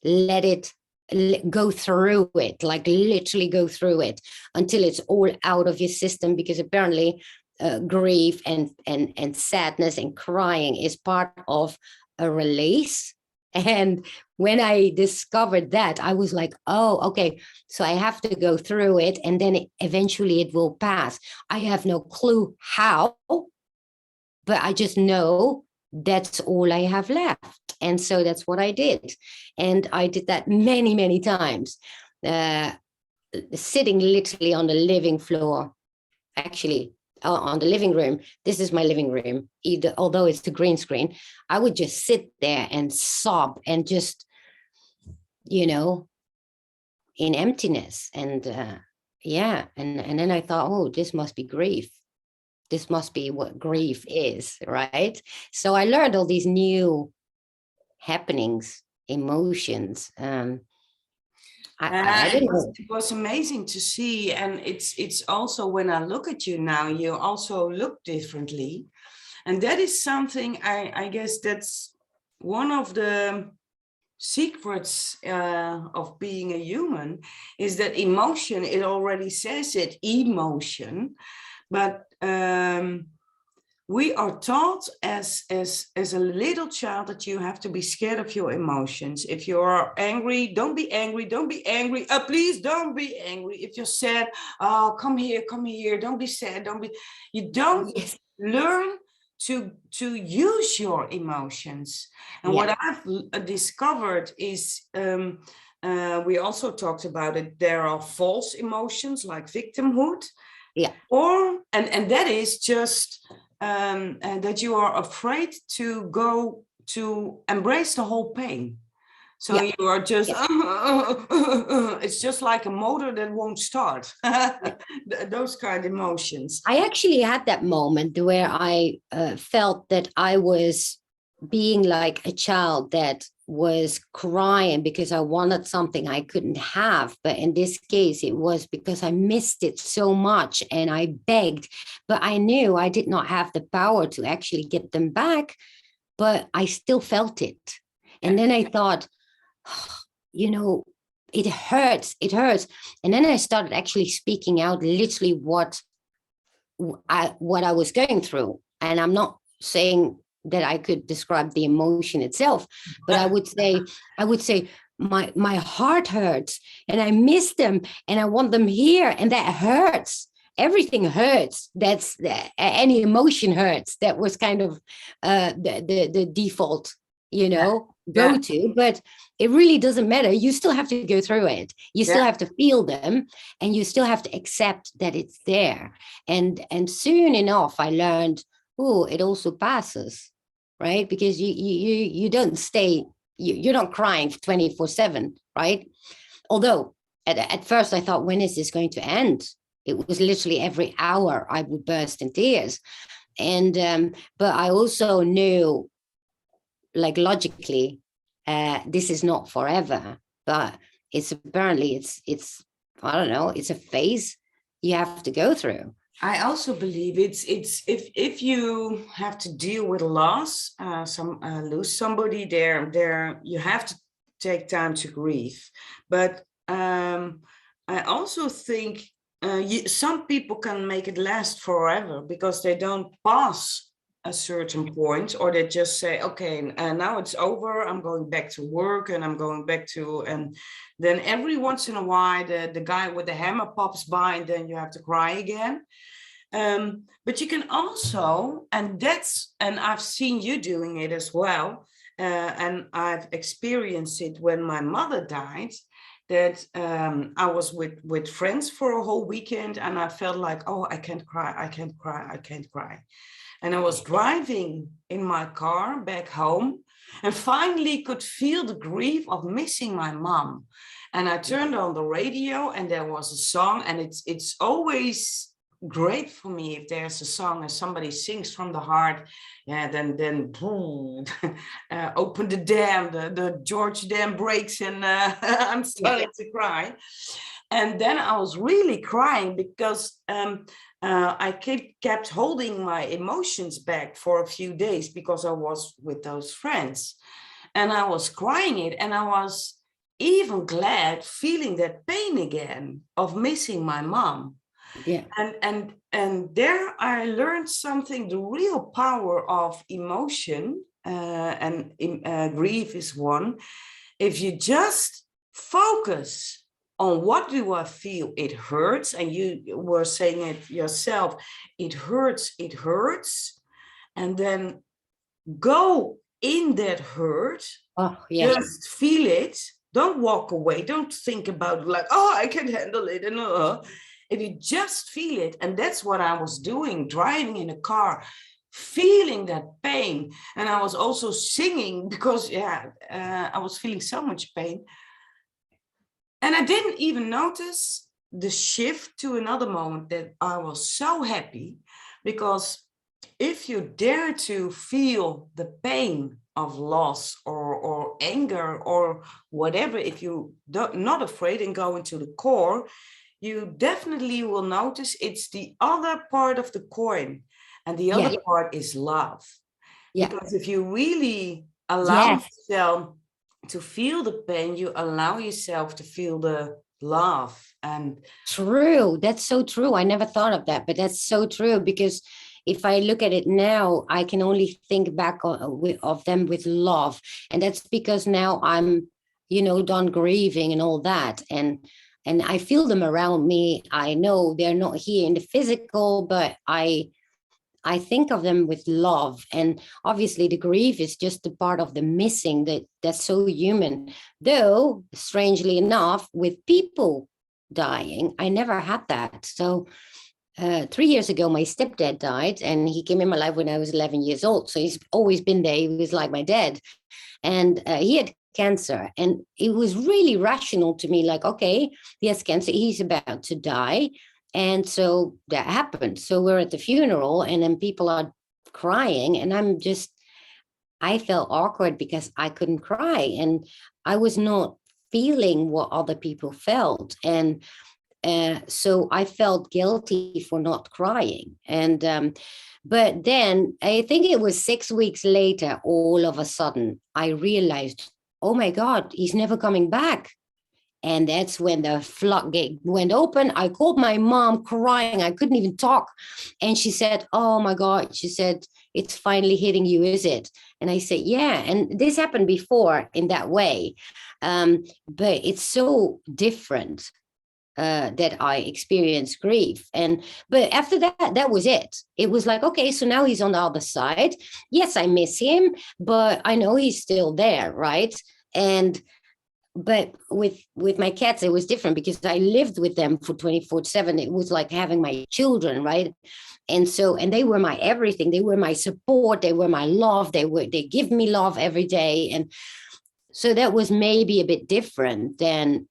let it go through it, like literally go through it until it's all out of your system, because apparently grief and sadness and crying is part of a release. And when I discovered that, I was like, oh, okay, so I have to go through it, and then eventually it will pass. I have no clue how, but I just know that's all I have left. And so that's what I did. And I did that many, many times, sitting literally on the living floor, actually on the living room. This is my living room, although it's the green screen. I would just sit there and sob and just, in emptiness. And yeah. And then I thought, oh, this must be grief. This must be what grief is, right? So I learned all these new happenings, emotions. I It don't was know. it was amazing to see, and it's also, when I look at you now, you also look differently, and that is something, I guess that's one of the secrets of being a human, is that emotion. It already says it, emotion, but we are taught as a little child that you have to be scared of your emotions. If you're angry, don't be angry, don't be angry. Please don't be angry. If you're sad, oh, come here, don't be sad, don't be. You don't Yes. learn to use your emotions. And Yeah. what I've discovered is, we also talked about it, there are false emotions like victimhood, Yeah. or and that is just that you are afraid to go to embrace the whole pain. So Yeah. you are just Yeah. it's just like a motor that won't start. Yeah. Those kind of emotions. I actually had that moment where I felt that I was being like a child that was crying because I wanted something I couldn't have. But in this case, it was because I missed it so much and I begged, but I knew I did not have the power to actually get them back, but I still felt it. And Yeah. then I thought, you know, it hurts, it hurts. And then I started actually speaking out literally what I was going through. And I'm not saying that I could describe the emotion itself, but I would say my heart hurts and I miss them and I want them here, and that hurts. Everything hurts. That's any emotion hurts. That was kind of the default, Yeah. go Yeah. to, but it really doesn't matter. You still have to go through it. You still Yeah. have to feel them, and you still have to accept that it's there. And soon enough I learned, oh, it also passes, right? Because you don't stay, you're not crying 24/7, right? Although at first I thought, when is this going to end? It was literally every hour I would burst in tears. And but I also knew, like, logically, this is not forever, but it's apparently it's I don't know, it's a phase you have to go through. I also believe it's if you have to deal with loss, lose somebody there you have to take time to grieve. But I also think some people can make it last forever because they don't pass a certain point, or they just say, okay, now it's over, I'm going back to work, and I'm going back to, and then every once in a while the guy with the hammer pops by, and then you have to cry again. But you can also, and I've seen you doing it as well, and I've experienced it when my mother died, that I was with friends for a whole weekend, and I felt like, oh, I can't cry, I can't cry, I can't cry. And I was driving in my car back home and finally could feel the grief of missing my mom. And I turned on the radio and there was a song, and it's always great for me if there's a song and somebody sings from the heart. Yeah, then boom, open the dam, the George dam breaks, and I'm starting to cry. And then I was really crying because I kept holding my emotions back for a few days because I was with those friends, and I was crying it, and I was even glad feeling that pain again of missing my mom. Yeah. And there I learned something, the real power of emotion, and grief is one. If you just focus on what do I feel, it hurts, and you were saying it yourself, it hurts, and then go in that hurt, Oh, yeah. just feel it, don't walk away, don't think about like, oh, I can handle it, and if you just feel it. And that's what I was doing, driving in a car, feeling that pain. And I was also singing because I was feeling so much pain. And I didn't even notice the shift to another moment that I was so happy, because if you dare to feel the pain of loss or anger or whatever, if you not afraid and go into the core, you definitely will notice it's the other part of the coin. And the other part is love. Yeah. Because if you really allow Yes. yourself to feel the pain, you allow yourself to feel the love. And True. That's so true. I never thought of that, but that's so true, because if I look at it now, I can only think back of them with love. And that's because now I'm, done grieving and all that. And I feel them around me. I know they're not here in the physical, but I think of them with love. And obviously the grief is just a part of the missing that's so human. Though, strangely enough, with people dying, I never had that. So 3 years ago, my stepdad died, and he came in my life when I was 11 years old. So he's always been there. He was like my dad. And he had cancer. And it was really rational to me, like, okay, he has cancer. He's about to die. And so that happened. So we're at the funeral, and then people are crying, and I felt awkward because I couldn't cry, and I was not feeling what other people felt. And so I felt guilty for not crying. And but then I think it was 6 weeks later, all of a sudden, I realized, oh my God, he's never coming back. And that's when the floodgate went open. I called my mom crying. I couldn't even talk. And she said, oh my God, she said, it's finally hitting you, is it? And I said, yeah. And this happened before in that way. But it's so different that I experienced grief. But after that, that was it. It was like, okay, so now he's on the other side. Yes, I miss him, but I know he's still there, right? But with my cats, it was different because I lived with them for 24/7. It was like having my children, right? And they were my everything. They were my support. They were my love. They give me love every day. And so that was maybe a bit different than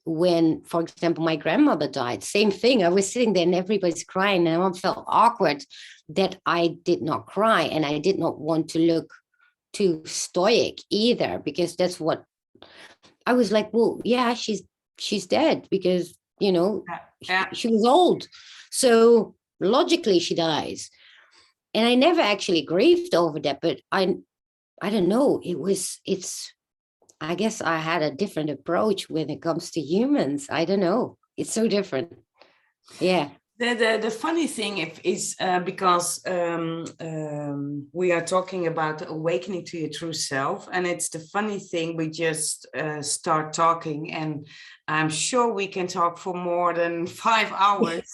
when, for example, my grandmother died, same thing. I was sitting there and everybody's crying, and I felt awkward that I did not cry, and I did not want to look too stoic either, because that's what I was like. Well, yeah, she's dead, because she was old, so logically she dies. And I never actually grieved over that, but I don't know. I guess I had a different approach when it comes to humans. I don't know. It's so different. Yeah. The funny thing is because we are talking about awakening to your true self, and it's the funny thing, we just start talking, and I'm sure we can talk for more than 5 hours.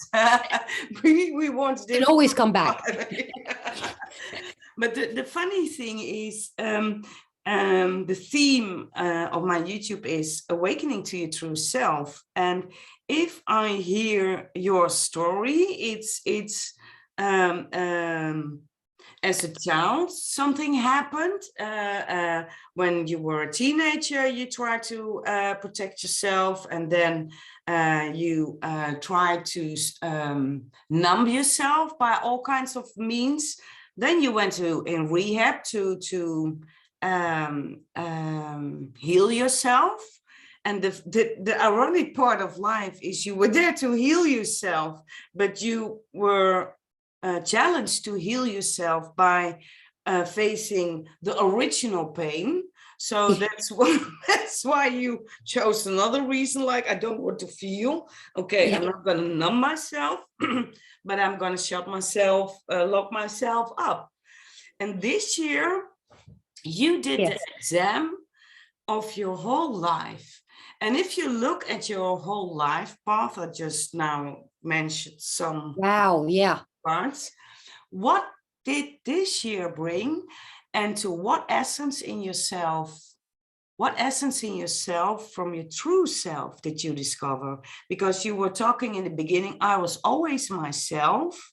we want to always come back. But the funny thing is, the theme of my YouTube is awakening to your true self. And if I hear your story, it's as a child, something happened. When you were a teenager, you tried to protect yourself, and then you tried to numb yourself by all kinds of means. Then you went in rehab to heal yourself. And the ironic part of life is you were there to heal yourself, but you were challenged to heal yourself by facing the original pain. So that's why you chose another reason, like, I don't want to feel. Okay, I'm not going to numb myself, but I'm going to shut myself, lock myself up. And this year, you did the exam of your whole life. And if you look at your whole life path, I just now mentioned some parts. What did this year bring, and to what essence in yourself from your true self did you discover? Because you were talking in the beginning, I was always myself,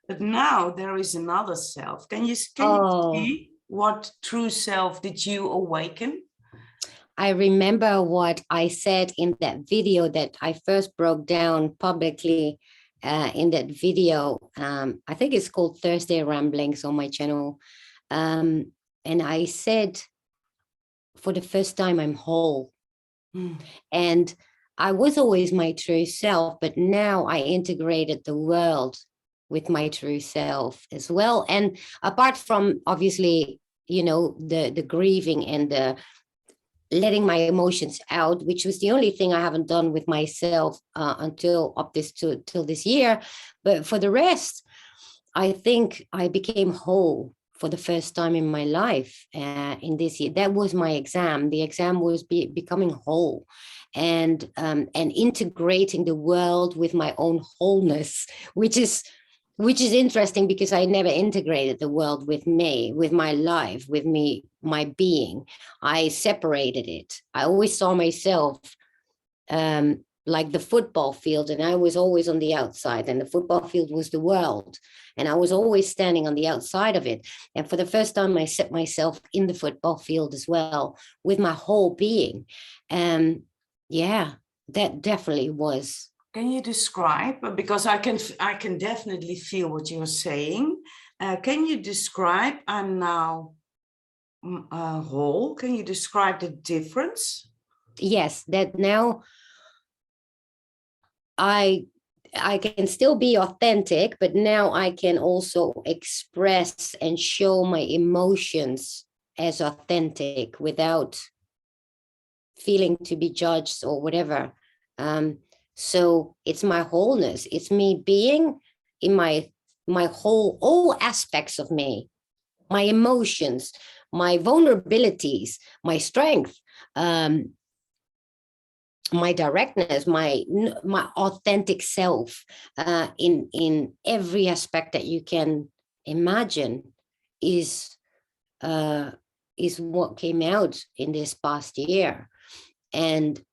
but now there is another self. Can you see what true self did you awaken? I remember what I said in that video that I first broke down publicly. In that video, I think it's called Thursday Ramblings on my channel. And I said, for the first time, I'm whole. And I was always my true self, but now I integrated the world with my true self as well. And apart from, obviously, the grieving and the letting my emotions out, which was the only thing I haven't done with myself until this year. But for the rest, I think I became whole for the first time in my life in this year. That was my exam. The exam was becoming whole, and integrating the world with my own wholeness, which is interesting, because I never integrated the world with me, with my life, with me, my being. I separated it. I always saw myself like the football field, and I was always on the outside, and the football field was the world, and I was always standing on the outside of it. And for the first time, I set myself in the football field as well, with my whole being. And that definitely was. Can you describe, because I can definitely feel what you're saying. Can you describe, I'm now whole? Can you describe the difference? Yes, that now I can still be authentic, but now I can also express and show my emotions as authentic without feeling to be judged or whatever. So it's my wholeness. It's me being in my all aspects of me, my emotions, my vulnerabilities, my strength, my directness, my authentic self, in every aspect that you can imagine is what came out in this past year. And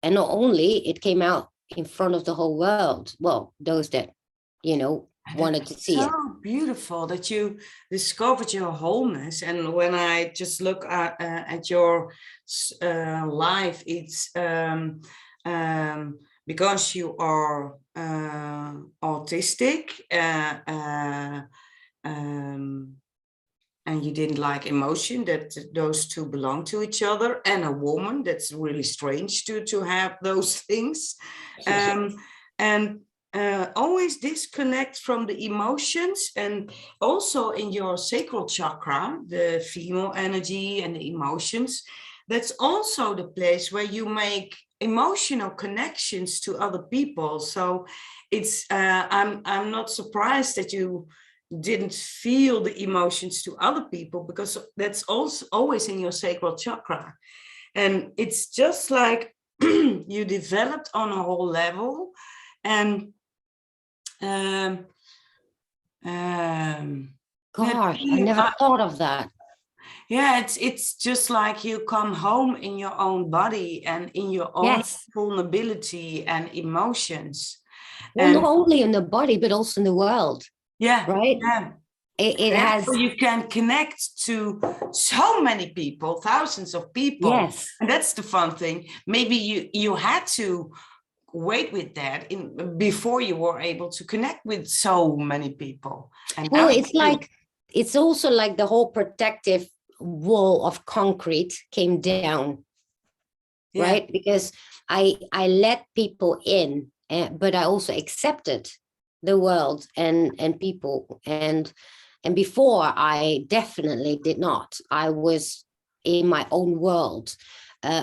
not only it came out in front of the whole world, well, those that, wanted to see it. So beautiful that you discovered your wholeness. And when I just look at your life, it's because you are autistic, and you didn't like emotion, that those two belong to each other, and a woman, that's really strange to have those things. And always disconnect from the emotions. And also in your sacral chakra, the female energy and the emotions, that's also the place where you make emotional connections to other people. So it's I'm not surprised that you didn't feel the emotions to other people, because that's also always in your sacral chakra. And it's just like you developed on a whole level. And Gosh, I never thought of that. Yeah, it's just like you come home in your own body and in your own Yes. vulnerability and emotions. Well, And not only in the body, but also in the world, yeah, right? yeah. It Therefore, has, you can connect to so many people, thousands of people. yes. And that's the fun thing. Maybe you had to wait with that before you were able to connect with so many people. And now Well, you it's do. like, it's also like the whole protective wall of concrete came down, Yeah. right? Because I let people in, but I also accepted the world and people. And before, I definitely did not. I was in my own world,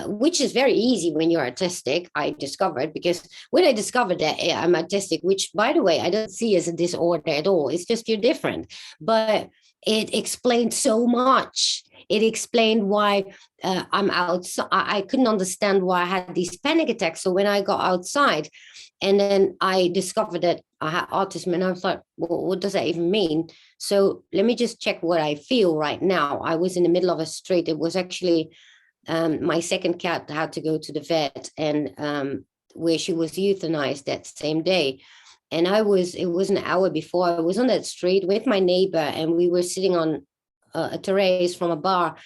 which is very easy when you're autistic, I discovered, because when I discovered that I'm autistic, which, by the way, I don't see as a disorder at all, it's just you're different. But it explained so much. It explained why I'm outside. I couldn't understand why I had these panic attacks. So when I got outside, and then I discovered that I had autism, and I was like, well, what does that even mean? So let me just check what I feel right now. I was in the middle of a street. It was actually my second cat had to go to the vet, and where she was euthanized that same day. And it was an hour before, I was on that street with my neighbor, and we were sitting on a terrace from a bar,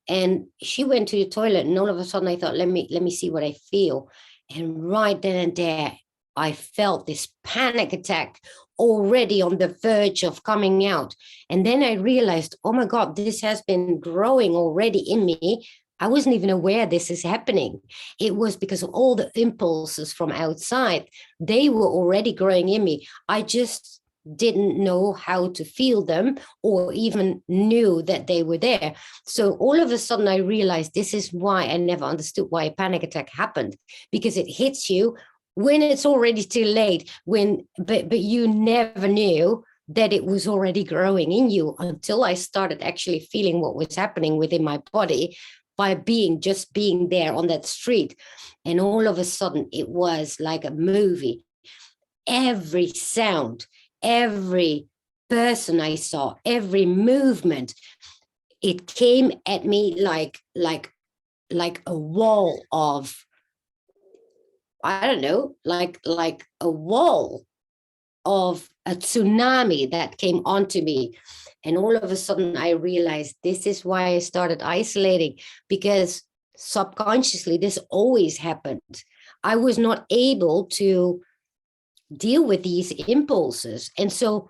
and she went to the toilet, and all of a sudden I thought, let me see what I feel. And right then and there, I felt this panic attack already on the verge of coming out. And then I realized, oh my God, this has been growing already in me. I wasn't even aware this is happening. It was because of all the impulses from outside. They were already growing in me. I just didn't know how to feel them, or even knew that they were there. So all of a sudden I realized this is why I never understood why a panic attack happened, because it hits you when it's already too late, but you never knew that it was already growing in you until I started actually feeling what was happening within my body by just being there on that street. And all of a sudden it was like a movie. Every sound, every person I saw, every movement, it came at me like a wall of, I don't know, like a wall of a tsunami that came onto me. And all of a sudden I realized this is why I started isolating, because subconsciously this always happened. I was not able to deal with these impulses. And so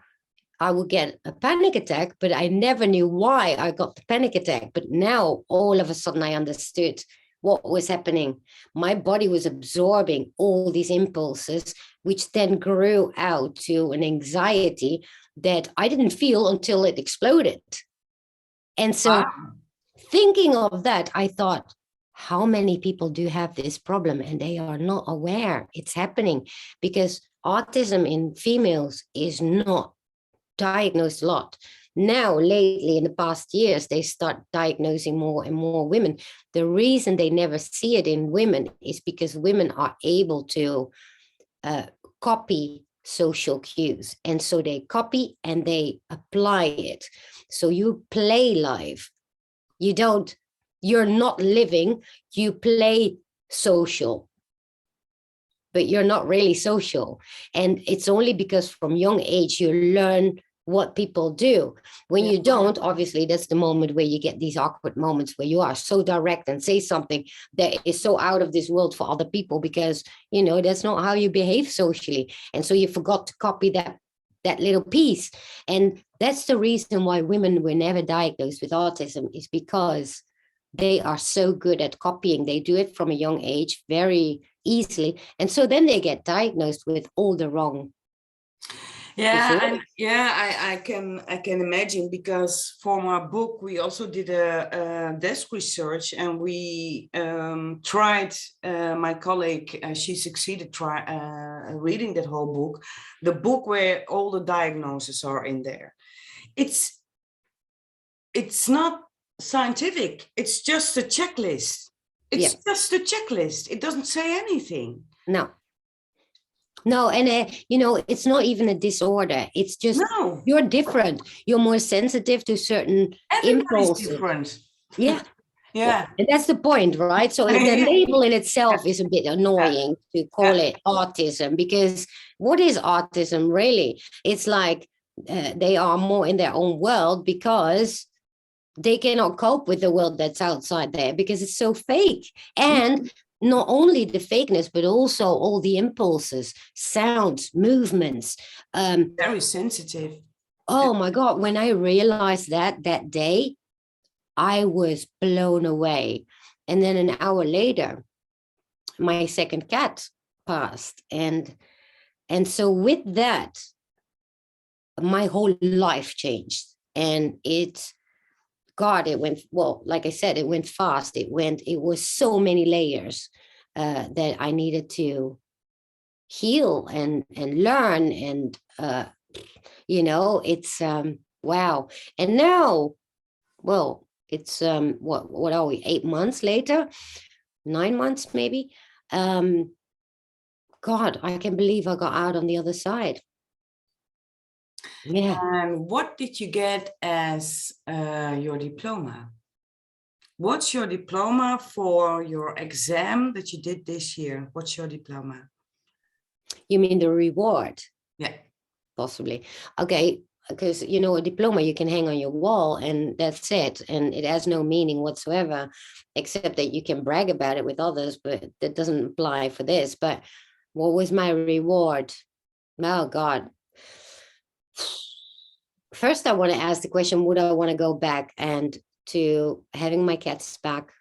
I would get a panic attack, but I never knew why I got the panic attack. But now all of a sudden I understood what was happening. My body was absorbing all these impulses, which then grew out to an anxiety that I didn't feel until it exploded. And so thinking of that, I thought, how many people do have this problem and they are not aware it's happening? Because autism in females is not diagnosed a lot. Now, lately, in the past years, they start diagnosing more and more women. The reason they never see it in women is because women are able to copy social cues. And so they copy and they apply it. So you play life. You're not living, you play social, but you're not really social. And it's only because from young age you learn what people do. When you don't, obviously, that's the moment where you get these awkward moments where you are so direct and say something that is so out of this world for other people, because, you know, that's not how you behave socially. And so you forgot to copy that little piece. And that's the reason why women were never diagnosed with autism, is because they are so good at copying. They do it from a young age very easily. And so then they get diagnosed with all the wrong disorders. I can imagine, because for my book we also did a desk research, and we tried, my colleague, she succeeded reading that whole book, the book where all the diagnoses are in there. It's not scientific, it's just a checklist. It's just a checklist. It doesn't say anything. No, and you know, it's not even a disorder. It's just you're different. You're more sensitive to certain impulses. Different. Yeah. Yeah. And that's the point, right? So the label in itself is a bit annoying to call it autism, because what is autism really? It's like they are more in their own world because they cannot cope with the world that's outside there, because it's so fake. And not only the fakeness, but also all the impulses, sounds, movements. Very sensitive. Oh my God. When I realized that day, I was blown away. And then an hour later, my second cat passed. And so with that, my whole life changed. And it went, well, like I said, it went fast. It was so many layers that I needed to heal and learn. And, you know, it's, wow. And now, well, it's, what are we, 8 months later, 9 months, maybe. God, I can't believe I got out on the other side. Yeah. And what did you get as your diploma? What's your diploma for your exam that you did this year? What's your diploma? You mean the reward? Yeah. Possibly. Okay, because, you know, a diploma you can hang on your wall and that's it. And it has no meaning whatsoever, except that you can brag about it with others, but that doesn't apply for this. But what was my reward? Oh, God. First, I want to ask the question, would I want to go back and to having my cats back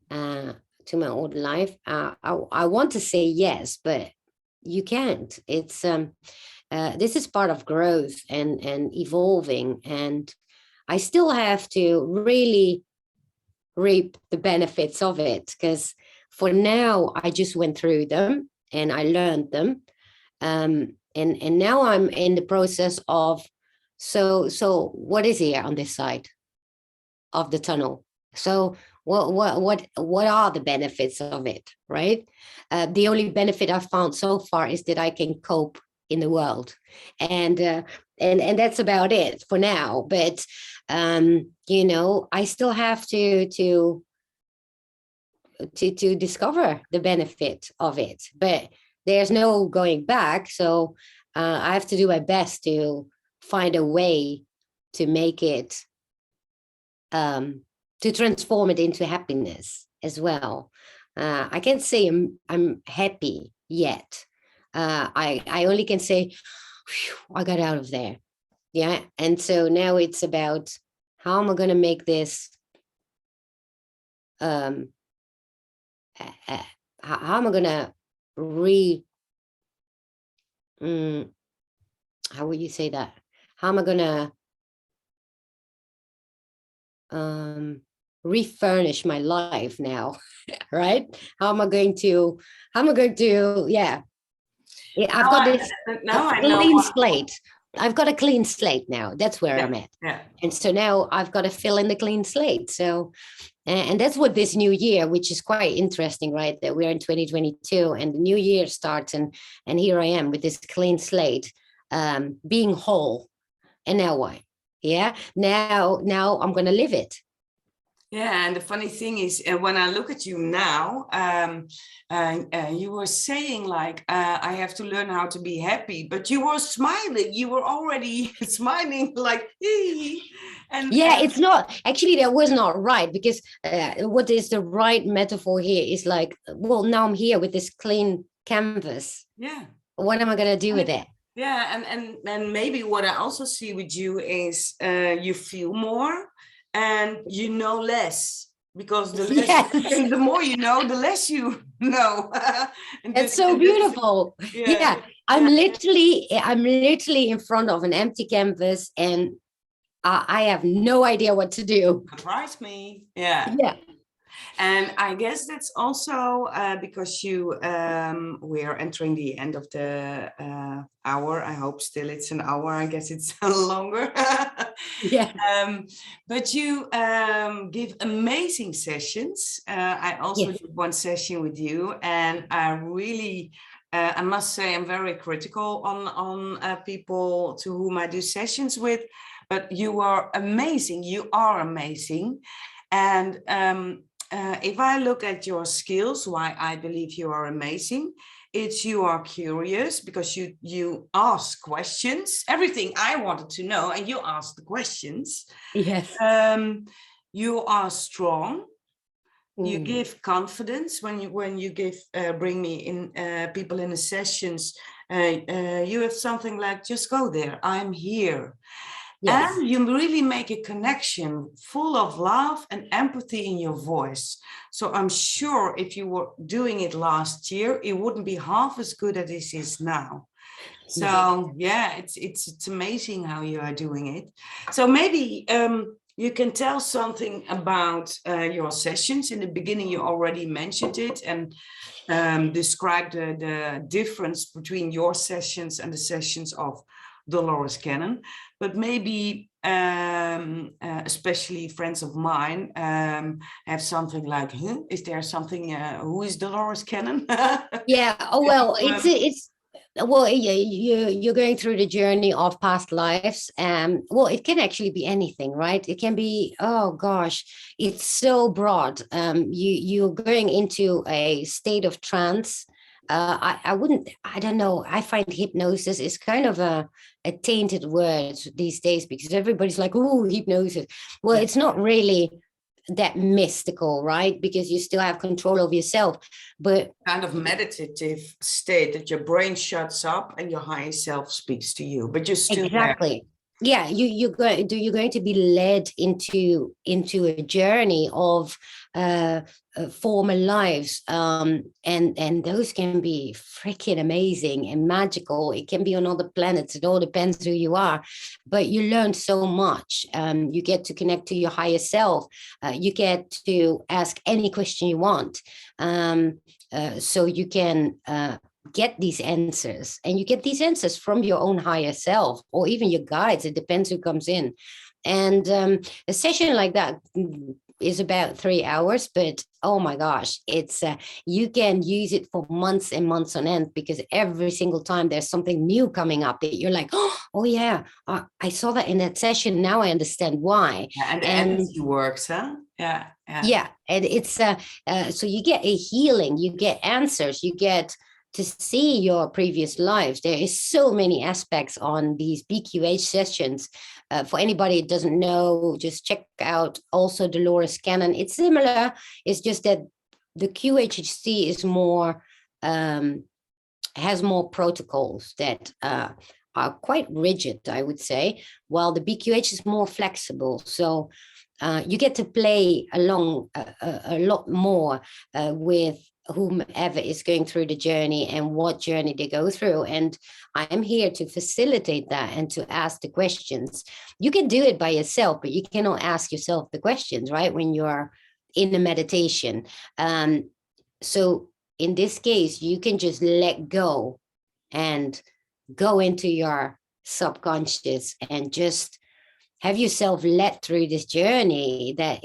to my old life? I want to say yes, but you can't. It's this is part of growth and evolving, and I still have to really reap the benefits of it, because for now I just went through them and I learned them, and now I'm in the process of so what is here on this side of the tunnel? So what are the benefits of it, right? The only benefit I've found so far is that I can cope in the world, and that's about it for now. But you know, I still have to discover the benefit of it, but there's no going back. So I have to do my best to find a way to make it to transform it into happiness as well. I can't say I'm happy yet. I only can say, I got out of there. Yeah. And so now it's about how am I going to make this, how am I going to how would you say that? How am I going to refurnish my life now? Right? How am I going to, yeah. I've got this clean slate. I've got a clean slate now. That's where I'm at. Yeah. And so now I've got to fill in the clean slate. So, and that's what this new year, which is quite interesting, right? That we're in 2022 and the new year starts, and here I am with this clean slate, being whole. And now what? Yeah. Now I'm going to live it. Yeah, and the funny thing is, when I look at you now, you were saying like, I have to learn how to be happy, but you were smiling. You were already smiling like, hee. And Yeah, it's not actually, that was not right, because what is the right metaphor here is like, well, now I'm here with this clean canvas. yeah, What am I going to do with it? yeah, and maybe what I also see with you is you feel more and you know less, because the less Yes, the more you know, the less you know. and, that's so and that's, beautiful. yeah, Yeah, yeah, I'm literally in front of an empty canvas, and I have no idea what to do. surprise me. Yeah. Yeah. And I guess that's also because we're entering the end of the hour. I hope still it's an hour. I guess it's longer. Yeah. But you give amazing sessions. I also Yes. did one session with you, and I really, I must say, I'm very critical on people to whom I do sessions with. But you are amazing. You are amazing, and if I look at your skills, why I believe you are amazing, it's you are curious because you ask questions, everything I wanted to know, and you ask the questions. Yes. Um, you are strong. You Mm. give confidence when you give bring me in people in the sessions. You have something like, just go there. I'm here. Yes. And you really make a connection full of love and empathy in your voice. So I'm sure if you were doing it last year, it wouldn't be half as good as it is now. Yes. So yeah, it's amazing how you are doing it. So maybe you can tell something about your sessions. In the beginning, you already mentioned it and described the difference between your sessions and the sessions of Dolores Cannon. But maybe especially friends of mine have something like, huh? Is there something, who is Dolores Cannon? Yeah. Oh well, um, it's well, yeah, you're going through the journey of past lives. Well, it can actually be anything, right? It can be, oh gosh, it's so broad. You're going into a state of trance. I wouldn't, I don't know. I find hypnosis is kind of a tainted word these days, because everybody's like, oh, hypnosis. Well, yeah, it's not really that mystical, right? Because you still have control over yourself. But kind of meditative state that your brain shuts up and your higher self speaks to you, but you're still there. exactly. Yeah, you're going to be led into a journey of former lives, and those can be freaking amazing and magical. It can be on other planets. It all depends who you are, but you learn so much. You get to connect to your higher self. You get to ask any question you want, so you can get these answers, and you get these answers from your own higher self, or even your guides. It depends who comes in. And a session like that is about 3 hours, but oh my gosh, it's you can use it for months and months on end, because every single time there's something new coming up that you're like, oh yeah, I saw that in that session, now I understand why. Yeah, and the And empathy works, huh? Yeah, yeah. yeah, and it's so you get a healing, you get answers, you get to see your previous lives. There is so many aspects on these BQH sessions. For anybody that doesn't know, just check out also Dolores Cannon. It's similar. It's just that the QHHC is more has more protocols that are quite rigid, I would say, while the BQH is more flexible. So you get to play along a lot more with whomever is going through the journey and what journey they go through. And I'm here to facilitate that and to ask the questions. You can do it by yourself, but you cannot ask yourself the questions, right? When you're in a meditation. So in this case, you can just let go and go into your subconscious and just have yourself led through this journey that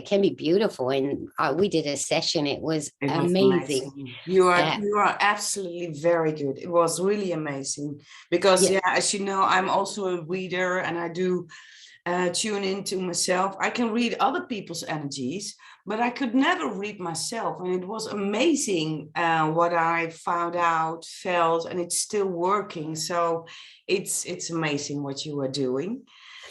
can be beautiful. And we did a session, it was It was amazing. amazing. You are absolutely very good. It was really amazing because Yeah. yeah, as you know, I'm also a reader and I do tune into myself. I can read other people's energies, but I could never read myself. And it was amazing what I found out, felt, and it's still working. So it's amazing what you are doing.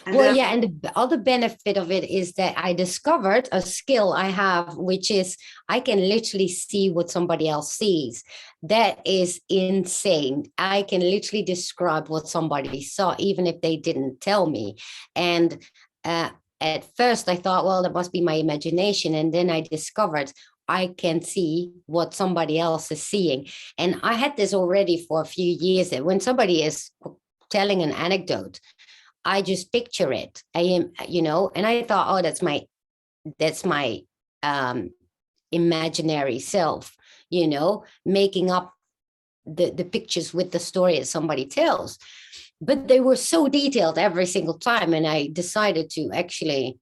And Well, yeah, and the other benefit of it is that I discovered a skill I have, which is I can literally see what somebody else sees. That is insane. I can literally describe what somebody saw, even if they didn't tell me. And at first I thought, well, that must be my imagination. And then I discovered I can see what somebody else is seeing. And I had this already for a few years, that when somebody is telling an anecdote, I just picture it. I am, and I thought, oh, that's my imaginary self, making up the pictures with the story that somebody tells. But they were so detailed every single time. And I decided to actually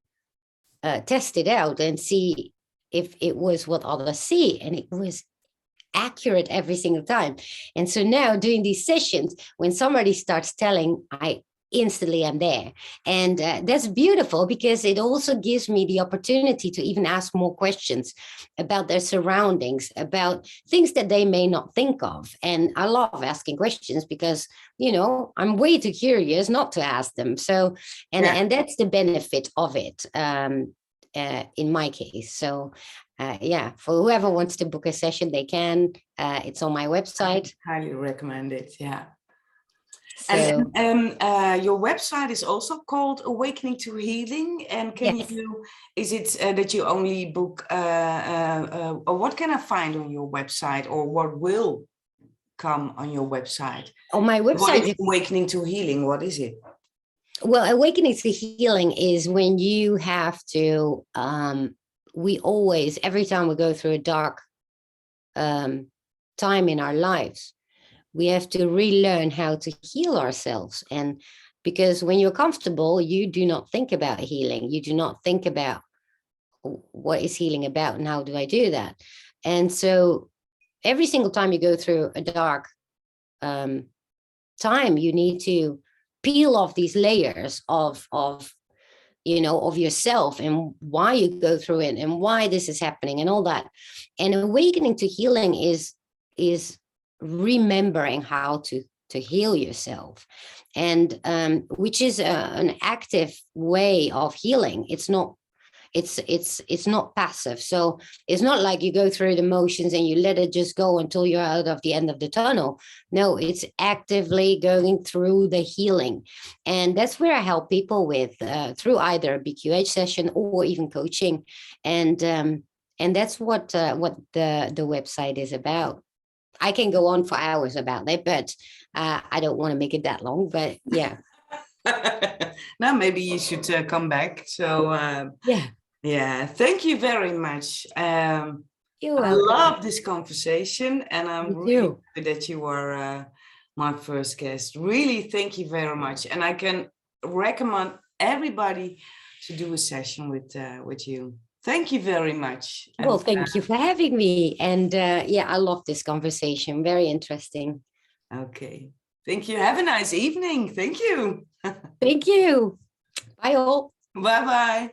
test it out and see if it was what others see. And it was accurate every single time. And so now doing these sessions, when somebody starts telling, I instantly am there. And that's beautiful, because it also gives me the opportunity to even ask more questions about their surroundings, about things that they may not think of. And I love asking questions because, I'm way too curious not to ask them. So, and that's the benefit of it in my case. So, for whoever wants to book a session, they can. It's on my website. I highly recommend it. Yeah. So, and your website is also called Awakening to Healing. And is it that you only book, or what can I find on your website, or what will come on your website? On my website, what is Awakening to Healing? What is it? Well, Awakening to Healing is when you have to, we always, every time we go through a dark time in our lives, we have to relearn how to heal ourselves. And because when you're comfortable, you do not think about healing. You do not think about what is healing about and how do I do that. And so every single time you go through a dark time, you need to peel off these layers of yourself and why you go through it and why this is happening and all that. And awakening to healing is remembering how to heal yourself, and which is an active way of healing. It's not passive. So it's not like you go through the motions and you let it just go until you're out of the end of the tunnel. No, it's actively going through the healing. And that's where I help people with through either a BQH session or even coaching. And that's what the website is about. I can go on for hours about it, but I don't want to make it that long. But yeah. Now maybe you should come back. So yeah, thank you very much. You're I welcome. love this conversation, and I'm really happy that you were my first guest. Really, thank you very much. And I can recommend everybody to do a session with you. Thank you very much. Well, thank you for having me. And I love this conversation. Very interesting. Okay. Thank you. Have a nice evening. Thank you. Thank you. Bye all. Bye-bye.